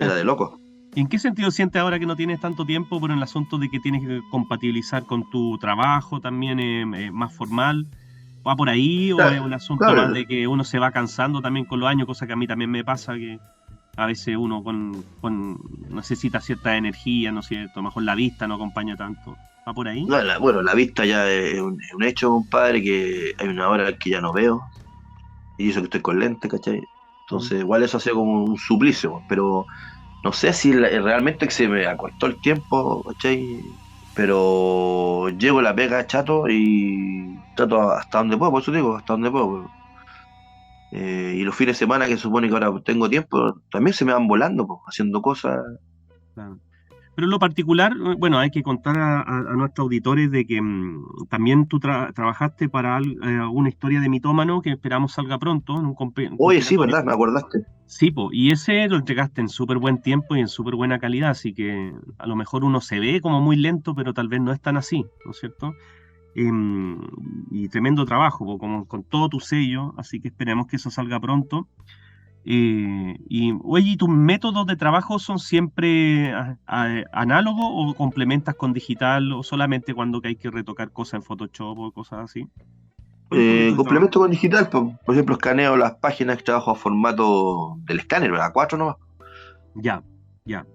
era de loco. ¿Y en qué sentido sientes ahora que no tienes tanto tiempo por el asunto de que tienes que compatibilizar con tu trabajo también más formal? ¿Va por ahí o es Claro, un asunto más claro, de que uno se va cansando también con los años, cosa que a mí también me pasa, que a veces uno necesita cierta energía, ¿no es cierto? A lo mejor la vista no acompaña tanto. ¿Va por ahí? no, bueno, la vista ya es un hecho, compadre, que hay una hora que ya no veo, y eso que estoy con lente, ¿cachai? Mm. Entonces, igual eso ha sido como un suplicio, pero no sé si realmente que se me acortó el tiempo, ¿cachai? Pero llego a la pega chato y trato hasta donde puedo, por eso digo, hasta donde puedo. Y los fines de semana, que supone que ahora tengo tiempo, también se me van volando, pues, haciendo cosas. Claro. Pero en lo particular, bueno, hay que contar a nuestros auditores de que también tú trabajaste para una historia de mitómano que esperamos salga pronto, en un Oye, sí, compilatorio. ¿verdad? Me acordaste. Sí, po, y ese lo entregaste en súper buen tiempo y en súper buena calidad, así que a lo mejor uno se ve como muy lento, pero tal vez no es tan así, ¿no es cierto? Em, y tremendo trabajo, po, como con todo tu sello, así que esperemos que eso salga pronto. Y oye, ¿y tus métodos de trabajo son siempre análogos o complementas con digital o solamente cuando que hay que retocar cosas en Photoshop o cosas así? ¿Cuál es tu método de trabajo? Complemento con digital, por ejemplo, escaneo las páginas, trabajo a formato del escáner, ¿verdad? A 4 nomás. Ya, ya.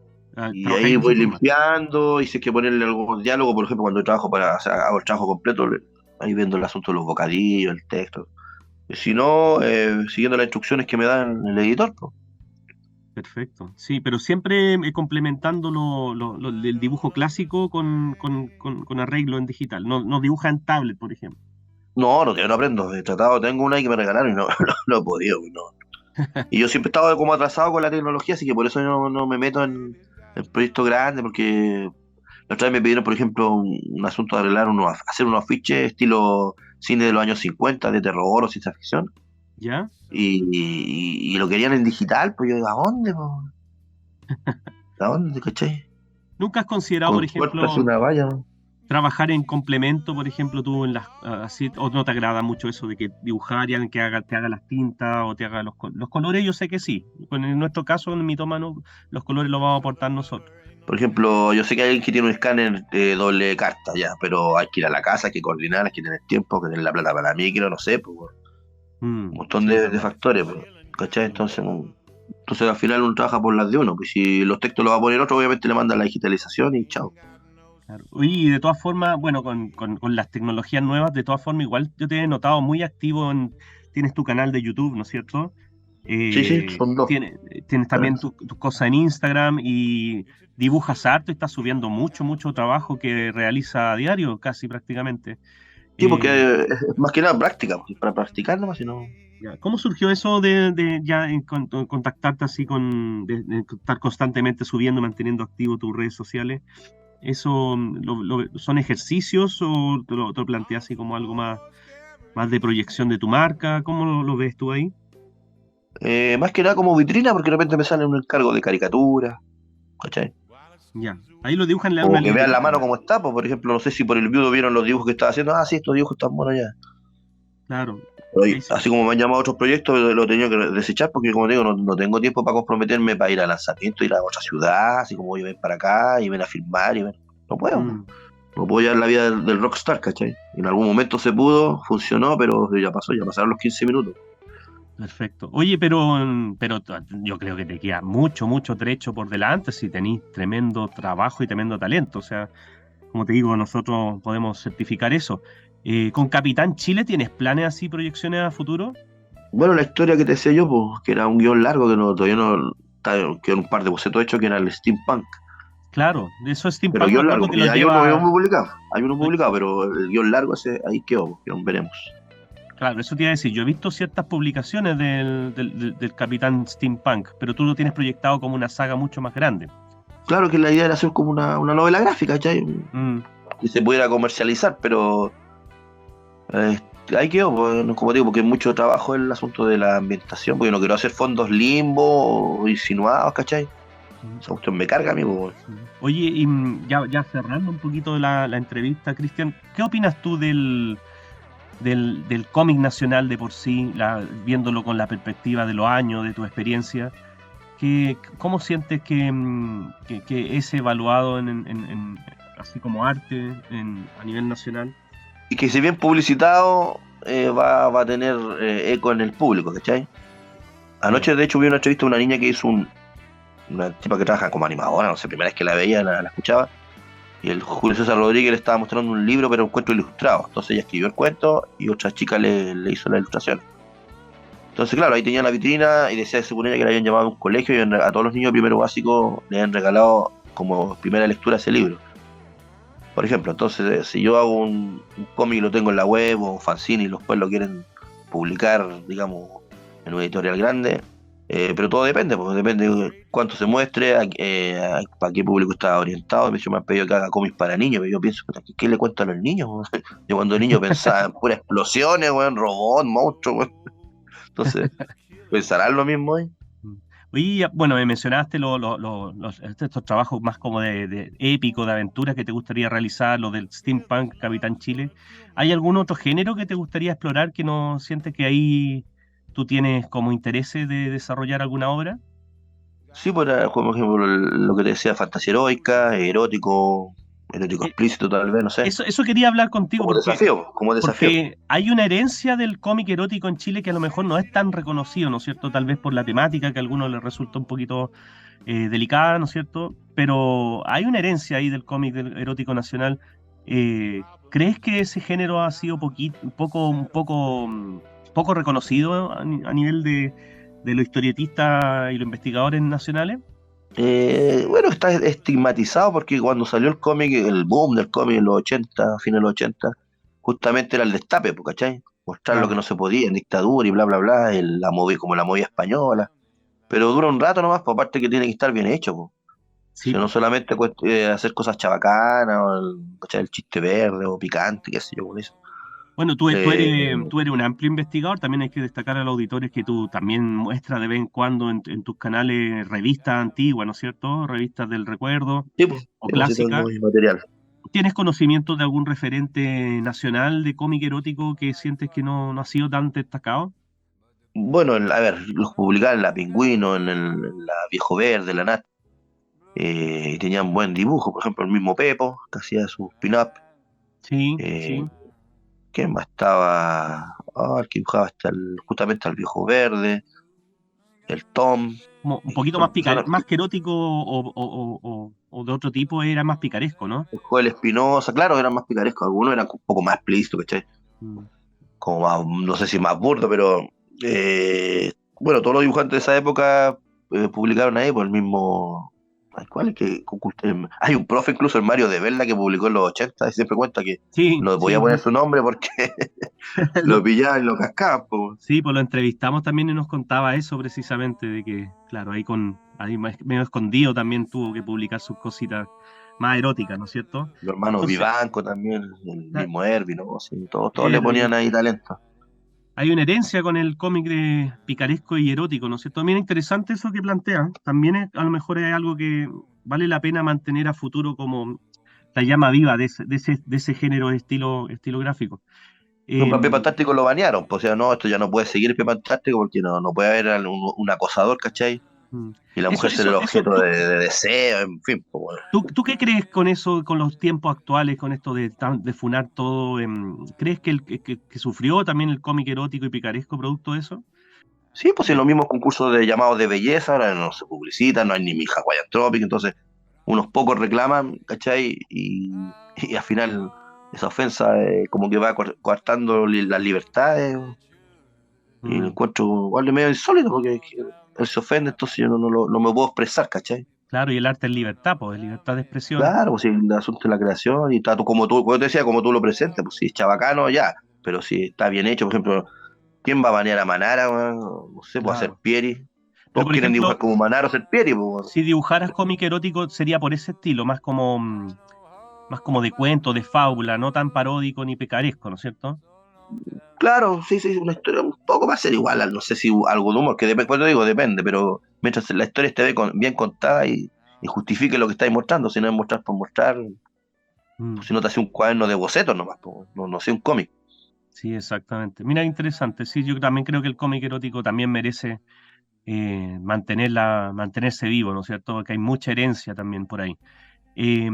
Y ¿Trabajáis ahí de esa voy forma? limpiando, y si hay que ponerle algún diálogo, por ejemplo, cuando trabajo o sea, hago el trabajo completo, ahí viendo el asunto de los bocadillos, el texto. Y si no, siguiendo las instrucciones que me dan el editor, pues. Perfecto, sí, pero siempre complementando el dibujo clásico con arreglo en digital. No, no dibuja en tablet, por ejemplo. No, no, yo no aprendo. He tratado, tengo una ahí que me regalaron y no, no he podido, pues, no. Y yo siempre he estado como atrasado con la tecnología, así que por eso no me meto en proyectos grandes, porque la otra vez me pidieron, por ejemplo, un asunto de arreglar hacer unos afiches estilo cine de los años 50 de terror o ciencia ficción, ¿Ya? y lo querían en digital, pues yo digo, ¿a dónde, po? ¿A dónde, cachai? ¿Nunca has considerado, por Con suerte hace ejemplo, una valla, ¿no? trabajar en complemento, por ejemplo, tú en así, o no te agrada mucho eso de que dibujar y alguien que te haga las tintas o te haga los colores? Yo sé que sí. En nuestro caso, en Mitómano, los colores los vamos a aportar nosotros. Por ejemplo, yo sé que hay alguien que tiene un escáner de doble carta ya, pero hay que ir a la casa, hay que coordinar, hay que tener tiempo, hay que tener la plata para la micro, no sé, pues, un montón Sí, es de verdad. factores, pues, ¿cachai? Entonces, entonces al final uno trabaja por las de uno, pues si los textos los va a poner otro, obviamente le manda la digitalización y chao. Claro. Y de todas formas, bueno, con las tecnologías nuevas, de todas formas, igual yo te he notado muy activo tienes tu canal de YouTube, ¿no es cierto? Sí, sí, son dos Tienes también canales. tus cosas en Instagram y dibujas harto y estás subiendo mucho trabajo que realiza a diario, casi prácticamente. Sí, porque Eh, es más que nada práctica, pues, para practicar nomás, si no. ya, ¿cómo surgió eso de ya contactarte así de estar constantemente subiendo, manteniendo activo tus redes sociales? ¿Eso son ejercicios o te lo planteas así como algo más de proyección de tu marca? ¿Cómo lo ves tú ahí? Más que nada como vitrina, porque de repente me sale un encargo de caricatura, ¿cachai? Ya, ahí lo dibujan, le dan una O que vean la libretita. mano como está, pues por ejemplo, no sé si por el viudo vieron los dibujos que estaba haciendo, sí, estos dibujos están buenos ya. Claro. Y ahí Oye, sí, así como me han llamado a otros proyectos, lo he tenido que desechar porque, como te digo, no tengo tiempo para comprometerme para ir a lanzamiento, ir a otra ciudad, así como yo ven para acá y ven a filmar y ven. No puedo, mm, no puedo llevar la vida del rockstar, ¿cachai? En algún momento se pudo, funcionó, pero ya pasó, ya pasaron los 15 minutos. perfecto. Oye, pero yo creo que te queda mucho trecho por delante si tenés tremendo trabajo y tremendo talento. O sea, como te digo, nosotros podemos certificar eso. ¿Con Capitán Chile tienes planes así, proyecciones a futuro? Bueno, la historia que te decía yo, pues, que era un guión largo que todavía no, que era un par de bocetos hechos, que era el steampunk. Claro, de eso Pero Steampunk me guión acuerdo largo, que porque lo hay uno lleva. publicado, hay uno lo- publicado, pero el guión largo ese ahí quedó, que aún veremos. Claro, eso te iba a decir. Yo he visto ciertas publicaciones del Capitán Steampunk, pero tú lo tienes proyectado como una saga mucho más grande. Claro que la idea era hacer como una novela gráfica, ¿cachai? Mm, Que se pudiera comercializar, pero eh, ahí quedó, pues, como digo, porque hay mucho trabajo en el asunto de la ambientación, porque yo no quiero hacer fondos limbo o insinuados, ¿cachai? Esa cuestión me carga, amigo, weón. Oye, y ya cerrando un poquito la entrevista, Cristian, ¿qué opinas tú del cómic nacional de por sí, viéndolo con la perspectiva de los años, de tu experiencia? ¿Cómo sientes que es evaluado así como arte a nivel nacional? Y que si bien publicitado, va a tener eco en el público, ¿cachai? Anoche, de hecho, vi una entrevista de una niña que hizo una tipa que trabaja como animadora, no sé, primera vez que la veía, la escuchaba, y el Julio César Rodríguez le estaba mostrando un libro, pero un cuento ilustrado. Entonces ella escribió el cuento y otra chica le hizo la ilustración. Entonces, claro, ahí tenía la vitrina y decía, según ella, que le habían llamado a un colegio y a todos los niños de primero básico le habían regalado como primera lectura ese libro. Por ejemplo, entonces, si yo hago un cómic y lo tengo en la web o un fanzine y después lo quieren publicar, digamos, en un editorial grande, pero todo depende, pues depende de cuánto se muestre, para qué público está orientado. Me han pedido que haga cómics para niños, pero yo pienso, ¿qué le cuento a los niños? Yo cuando niño pensaba en puras explosiones, weón, robots, monstruos, weón. Entonces, ¿pensarán lo mismo hoy? Oye, bueno, me mencionaste estos trabajos más como de épico, de aventuras que te gustaría realizar, lo del steampunk, Capitán Chile. ¿Hay algún otro género que te gustaría explorar que no sientes que ahí tú tienes como interés de desarrollar alguna obra? Sí, por ejemplo, lo que te decía, fantasía heroica, erótico Eh, explícito tal vez, no sé. Eso quería hablar contigo Como desafío. porque hay una herencia del cómic erótico en Chile que a lo mejor no es tan reconocido, ¿no es cierto? Tal vez por la temática que a algunos les resulta un poquito delicada, ¿no es cierto? Pero hay una herencia ahí del cómic erótico nacional. ¿Crees que ese género ha sido poco reconocido a nivel de los historietistas y los investigadores nacionales? Bueno, está estigmatizado porque cuando salió el cómic, el boom del cómic en los 80, fines de los 80, justamente era el destape, po, ¿cachai? Mostrar lo que Claro, no se podía en dictadura y bla, bla, bla, como la movida española. Pero dura un rato nomás, por aparte que tiene que estar bien hecho, po. sí. Si no solamente hacer cosas chabacanas, o ¿cachai? El chiste verde o picante, qué sé yo, con eso. Bueno, tú, Eh, tú eres un amplio investigador, también hay que destacar a los auditores que tú también muestras de vez en cuando en tus canales revistas antiguas, ¿no es cierto? Revistas del recuerdo o sí, pues sí tengo clásicas. mi material. ¿Tienes conocimiento de algún referente nacional de cómic erótico que sientes que no ha sido tan destacado? Bueno, a ver, los publicaban en La Pingüino, en la Viejo Verde, la Nat, y tenían buen dibujo, por ejemplo, el mismo Pepo, que hacía sus pin-up. Sí, Eh, sí. ¿Quién más estaba? El que dibujaba justamente al Viejo Verde, el Tom. Como un Y poquito más que erótico o de otro tipo, era más picaresco, ¿no? el Joel Espinosa, claro, eran más picarescos, algunos eran un poco más explícitos, ¿cachai? Mm. Como más, no sé si más burdo, pero bueno, todos los dibujantes de esa época publicaron ahí por el mismo. Ay, ¿cuál es hay un profe, incluso el Mario de Verla, que publicó en los 80 y siempre cuenta que Sí, no podía sí, poner su nombre porque lo pillaban y lo cascaban, po. sí, pues lo entrevistamos también y nos contaba eso precisamente, de que, claro, ahí medio escondido también tuvo que publicar sus cositas más eróticas, ¿no es cierto? Los hermanos Entonces, Vivanco también, el la- mismo Herbie, ¿no? Sí, todos le Herbie, ponían ahí talento. hay una herencia con el cómic de picaresco y erótico, ¿no es cierto? También es interesante eso que plantea. También a lo mejor es algo que vale la pena mantener a futuro como la llama viva de ese género de estilo gráfico. Por ejemplo, a Pepe Em, Fantástico lo banearon, pues, o sea, no, esto ya no puede seguir Pepe Fantástico porque no puede haber un acosador, ¿cachai? mm. Y la eso, mujer ser eso, el eso, objeto de deseo, en fin, pues, bueno. ¿tú qué crees con eso, con los tiempos actuales, con esto de funar todo? ¿Crees que sufrió también el cómic erótico y picaresco producto de eso? Sí, pues en los mismos concursos de llamados de belleza, ahora no se publicitan, no hay ni mi Hawaiian Tropic, entonces unos pocos reclaman, ¿cachai? Y al final esa ofensa como que va coartando las libertades, y lo Mm, encuentro igual de medio insólito porque él se ofende, entonces yo no me puedo expresar, ¿cachai? claro, y el arte es libertad, pues, es libertad de expresión. Claro, pues si el asunto de la creación y está como te decía, como tú lo presentas, pues si es chabacano, ya, pero si está bien hecho, por ejemplo, ¿quién va a banear a Manara, weón? No sé, puede hacer Claro. Pieri. Pero, Todos por quieren dibujar ejemplo, como Manara o ser Pieri, pues, weón. si dibujaras cómic erótico, sería por ese estilo, más como de cuento, de fábula, no tan paródico ni picaresco, ¿no es cierto? Claro, sí, sí, una historia un poco va a ser igual, no sé si algo de humor, que cuando digo depende, pero mientras la historia esté bien contada y justifique lo que estáis mostrando, si no es mostrar por mostrar, Mm. pues si no te hace un cuaderno de bocetos nomás, pues, no sé, un cómic. Sí, exactamente. Mira, interesante. Sí, yo también creo que el cómic erótico también merece mantenerse vivo, ¿no es cierto? Que hay mucha herencia también por ahí. Eh,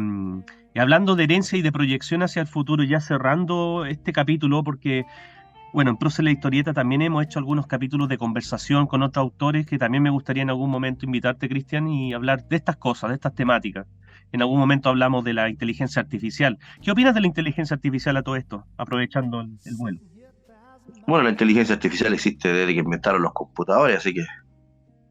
y hablando de herencia y de proyección hacia el futuro, ya cerrando este capítulo, porque, bueno, en Prosa de la Historieta también hemos hecho algunos capítulos de conversación con otros autores que también me gustaría en algún momento invitarte, Cristian, y hablar de estas cosas, de estas temáticas. En algún momento hablamos de la inteligencia artificial. ¿Qué opinas de la inteligencia artificial a todo esto, aprovechando el vuelo? Bueno, la inteligencia artificial existe desde que inventaron los computadores, así que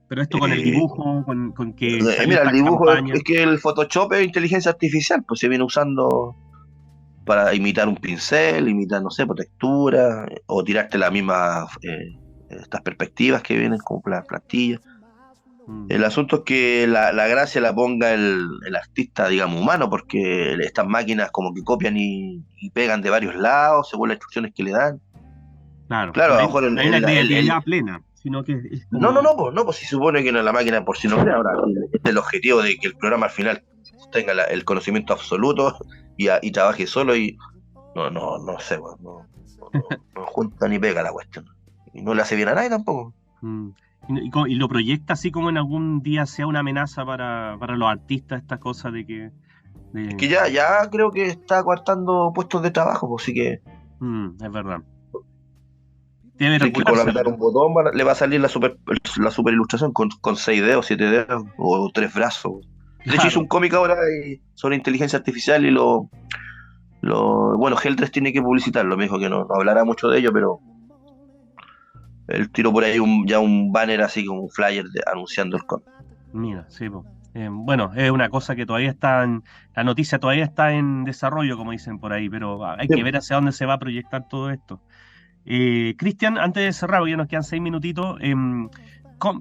Pero esto con el eh, dibujo, con que salió mira, el esta dibujo campaña. es que el Photoshop es inteligencia artificial, pues se viene usando para imitar un pincel, imitar, no sé, por textura, o tirarte las mismas, estas perspectivas que vienen como las plantillas. Mm, El asunto es que la gracia la ponga el artista, digamos, humano, porque estas máquinas como que copian y pegan de varios lados según las instrucciones que le dan. claro, Claro, no a lo hay, mejor no hay una creatividad plena, sino que es no, no, como, no, pues no, pues si supone que no, la máquina por sí no crea. Ahora, este es el objetivo de que el programa al final tenga el conocimiento absoluto y trabaje solo y no sé, pues, no junta ni pega la cuestión. Y no le hace bien a nadie tampoco. mm, y lo proyecta así como en algún día sea una amenaza para los artistas, esta cosa de que, Es de, que ya creo que está coartando puestos de trabajo, pues es verdad, debe sí que con regularse. apretar un botón le va a salir la super ilustración con 6 dedos, 7 dedos o 3 brazos. De hecho hizo Claro, un cómic ahora sobre inteligencia artificial y bueno, Hell3 tiene que publicitarlo, me dijo que no hablará mucho de ello, pero él tiró por ahí ya un banner así como un flyer anunciando el cómic. mira, sí, po. Bueno, es una cosa que todavía la noticia todavía está en desarrollo, como dicen por ahí, pero hay Sí, que ver hacia dónde se va a proyectar todo esto. Cristian, antes de cerrar, porque ya nos quedan 6 minutitos,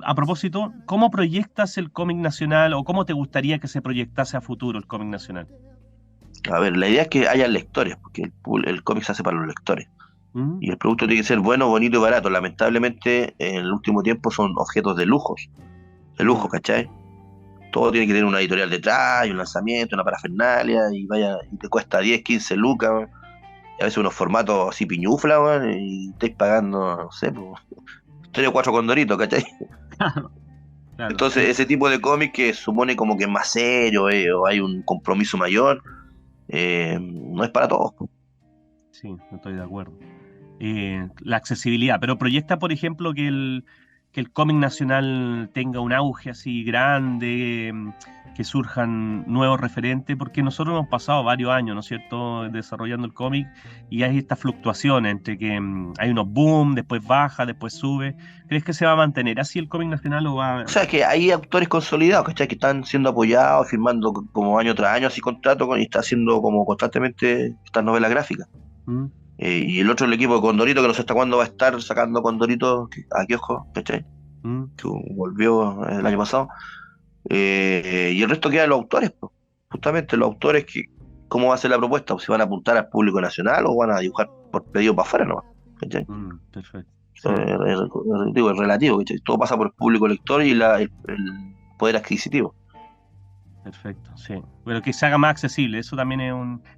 a propósito, ¿cómo proyectas el cómic nacional o cómo te gustaría que se proyectase a futuro el cómic nacional? a ver, la idea es que haya lectores, porque el cómic se hace para los lectores. ¿Mm? Y el producto tiene que ser bueno, bonito y barato. Lamentablemente, en el último tiempo son objetos de lujo, Mm. ¿cachai? Todo tiene que tener una editorial detrás, y un lanzamiento, una parafernalia, y te cuesta 10, 15 lucas, weón. Y a veces unos formatos así piñufla, weón, y estáis pagando, no sé, pues, 3 o 4 condoritos, ¿cachai? Claro, claro, Entonces, ese tipo de cómic que supone como que es más serio, o hay un compromiso mayor, no es para todos, po. sí, no estoy de acuerdo. La accesibilidad, pero proyecta, por ejemplo, que el cómic nacional tenga un auge así grande, que surjan nuevos referentes, porque nosotros hemos pasado varios años, ¿no es cierto?, desarrollando el cómic y hay esta fluctuación entre que hay unos boom, después baja, después sube. ¿Crees que se va a mantener así el cómic nacional o O va? sea, que hay autores consolidados, ¿cachai? Que están siendo apoyados, firmando como año tras año así contratos y está haciendo como constantemente estas novelas gráficas. ¿Mm? Y el otro, el equipo de Condorito, que no sé hasta cuándo va a estar sacando Condorito a kiosco, ¿cachai? ¿Mm? Que volvió el año pasado. Y el resto quedan los autores, pues. Justamente los autores que, ¿cómo va a ser la propuesta? ¿Si van a apuntar al público nacional o van a dibujar por pedido para afuera nomás? ¿Cachai? Perfecto. Eso Sí, digo, es relativo, ¿cachai? Todo pasa por el público lector y el poder adquisitivo. perfecto, sí. Pero que se haga más accesible, eso también es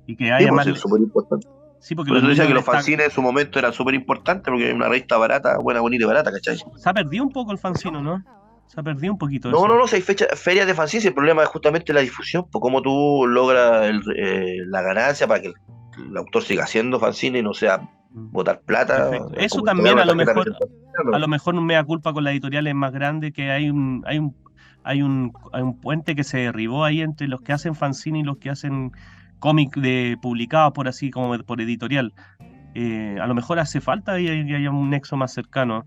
y que Sí, haya pues más. es súper importante. Sí, porque Por los eso decía libros que le los están. fanzines en su momento eran súper importantes porque era una revista barata, buena, bonita y barata, ¿cachai? Se ha perdido un poco el fanzino, ¿no? Se ha perdido un poquito No, no, eso. no, si hay ferias de fanzines, el problema es justamente la difusión, pues cómo tú logras la ganancia para que el autor siga haciendo fanzine y no sea Mm. botar plata, Perfecto. Eso como entregar también una tarjeta de presentación. a ¿No? lo mejor un mea culpa con las editoriales más grandes, que hay un puente que se derribó ahí entre los que hacen fanzine y los que hacen cómic publicados por así como por editorial. A lo mejor hace falta y haya un nexo más cercano.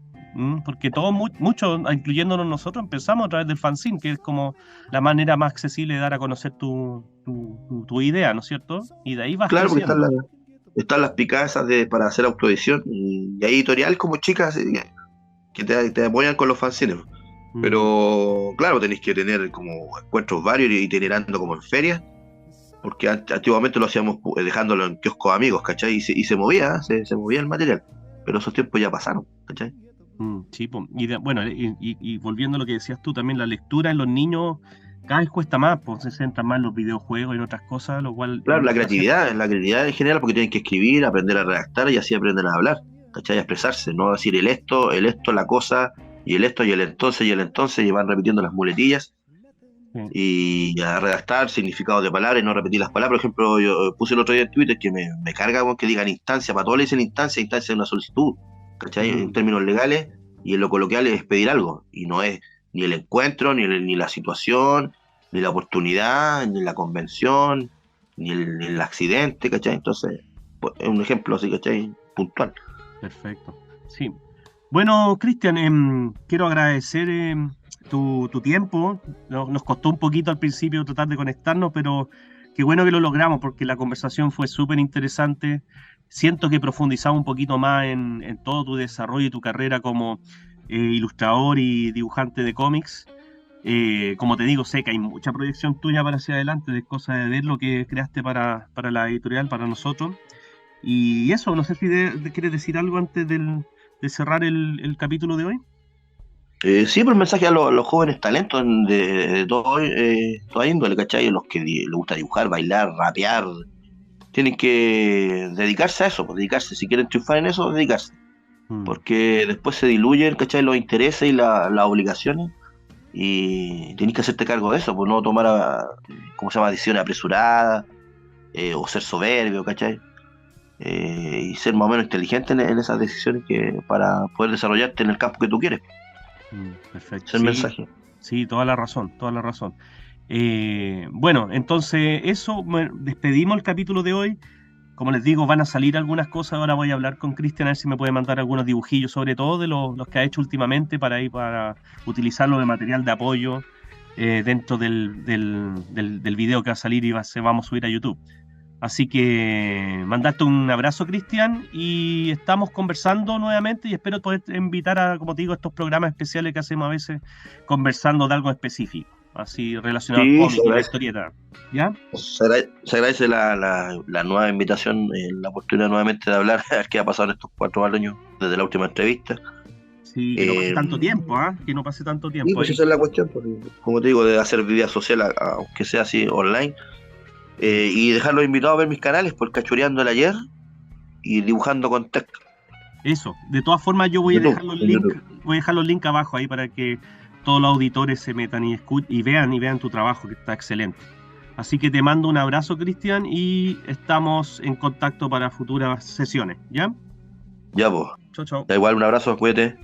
Porque todos, muchos, incluyéndonos nosotros, empezamos a través del fanzine, que es como la manera más accesible de dar a conocer tu idea, ¿no es cierto? Y de ahí vas Claro, porque creciendo. están las picazas para hacer autoedición y hay editoriales como chicas que te apoyan con los fanzines. Mm, Pero claro, tenéis que tener como encuentros varios y itinerando como en ferias, porque antiguamente lo hacíamos dejándolo en kioscos amigos, ¿cachai? Y se movía, se movía el material. pero esos tiempos ya pasaron, ¿cachai? Sí, po. Bueno, y volviendo a lo que decías tú, también la lectura en los niños cada vez cuesta más, pues se centran más en los videojuegos y en otras cosas, lo cual Claro, hace... la creatividad en general, porque tienen que escribir, aprender a redactar y así aprenden a hablar, ¿cachai? A expresarse, no decir el esto, la cosa, y el esto, y el entonces, y van repitiendo las muletillas, Sí. y a redactar significados de palabras y no repetir las palabras. Por ejemplo, yo puse el otro día en Twitter que me carga con que digan instancia, para todos le dicen instancia, instancia es una solicitud, ¿cachai? En términos legales, y en lo coloquial es pedir algo, y no es ni el encuentro, ni la situación, ni la oportunidad, ni la convención, ni el accidente, ¿cachai? Entonces, pues, es un ejemplo así, ¿cachai? Puntual. Perfecto. Sí. Bueno, Cristian, quiero agradecer tu tiempo. Nos costó un poquito al principio tratar de conectarnos, pero qué bueno que lo logramos porque la conversación fue súper interesante. Siento que profundizaba un poquito más en todo tu desarrollo y tu carrera como ilustrador y dibujante de cómics. Como te digo, sé que hay mucha proyección tuya para hacia adelante, de cosas de ver lo que creaste para la editorial, para nosotros. Y eso, no sé si quieres decir algo antes de cerrar el capítulo de hoy. Sí, pero el mensaje a los jóvenes talentos de todo, toda índole, ¿cachai? Los que les gusta dibujar, bailar, rapear, tienen que dedicarse a eso, pues dedicarse, si quieren triunfar en eso, dedicarse, porque después se diluyen, ¿cachai? Los intereses y las obligaciones, y tienes que hacerte cargo de eso, pues no tomar, ¿cómo se llama?, decisiones apresuradas, o ser soberbio, ¿cachai? Y ser más o menos inteligente en esas decisiones para poder desarrollarte en el campo que tú quieres. Perfecto. Ese es el mensaje. Sí, toda la razón, toda la razón. Bueno, entonces eso, despedimos el capítulo de hoy. Como les digo, van a salir algunas cosas. Ahora voy a hablar con Cristian a ver si me puede mandar algunos dibujillos, sobre todo de los que ha hecho últimamente, para utilizarlo de material de apoyo dentro del video que va a salir y se vamos a subir a YouTube. Así que mandarte un abrazo, Cristian, y estamos conversando nuevamente y espero poder invitar a, como te digo, estos programas especiales que hacemos a veces conversando de algo específico, así relacionado al Sí, cómic y la historieta. ¿Ya? se agradece la nueva invitación, la oportunidad nuevamente de hablar, a ver qué ha pasado en estos 4 años desde la última entrevista. Sí, que no pase tanto tiempo, ¿ah? Que no pase tanto tiempo. Y pues esa es la cuestión, porque, como te digo, de hacer vida social, aunque sea así online, y dejarlos invitados a ver mis canales, por Cachureando el Ayer y Dibujando con Texto. Eso, de todas formas yo voy a dejar los links abajo ahí para que todos los auditores se metan y vean tu trabajo, que está excelente. Así que te mando un abrazo, Cristian, y estamos en contacto para futuras sesiones, ¿ya? Ya, pues. Chau, chau. Da igual, un abrazo, cuídate.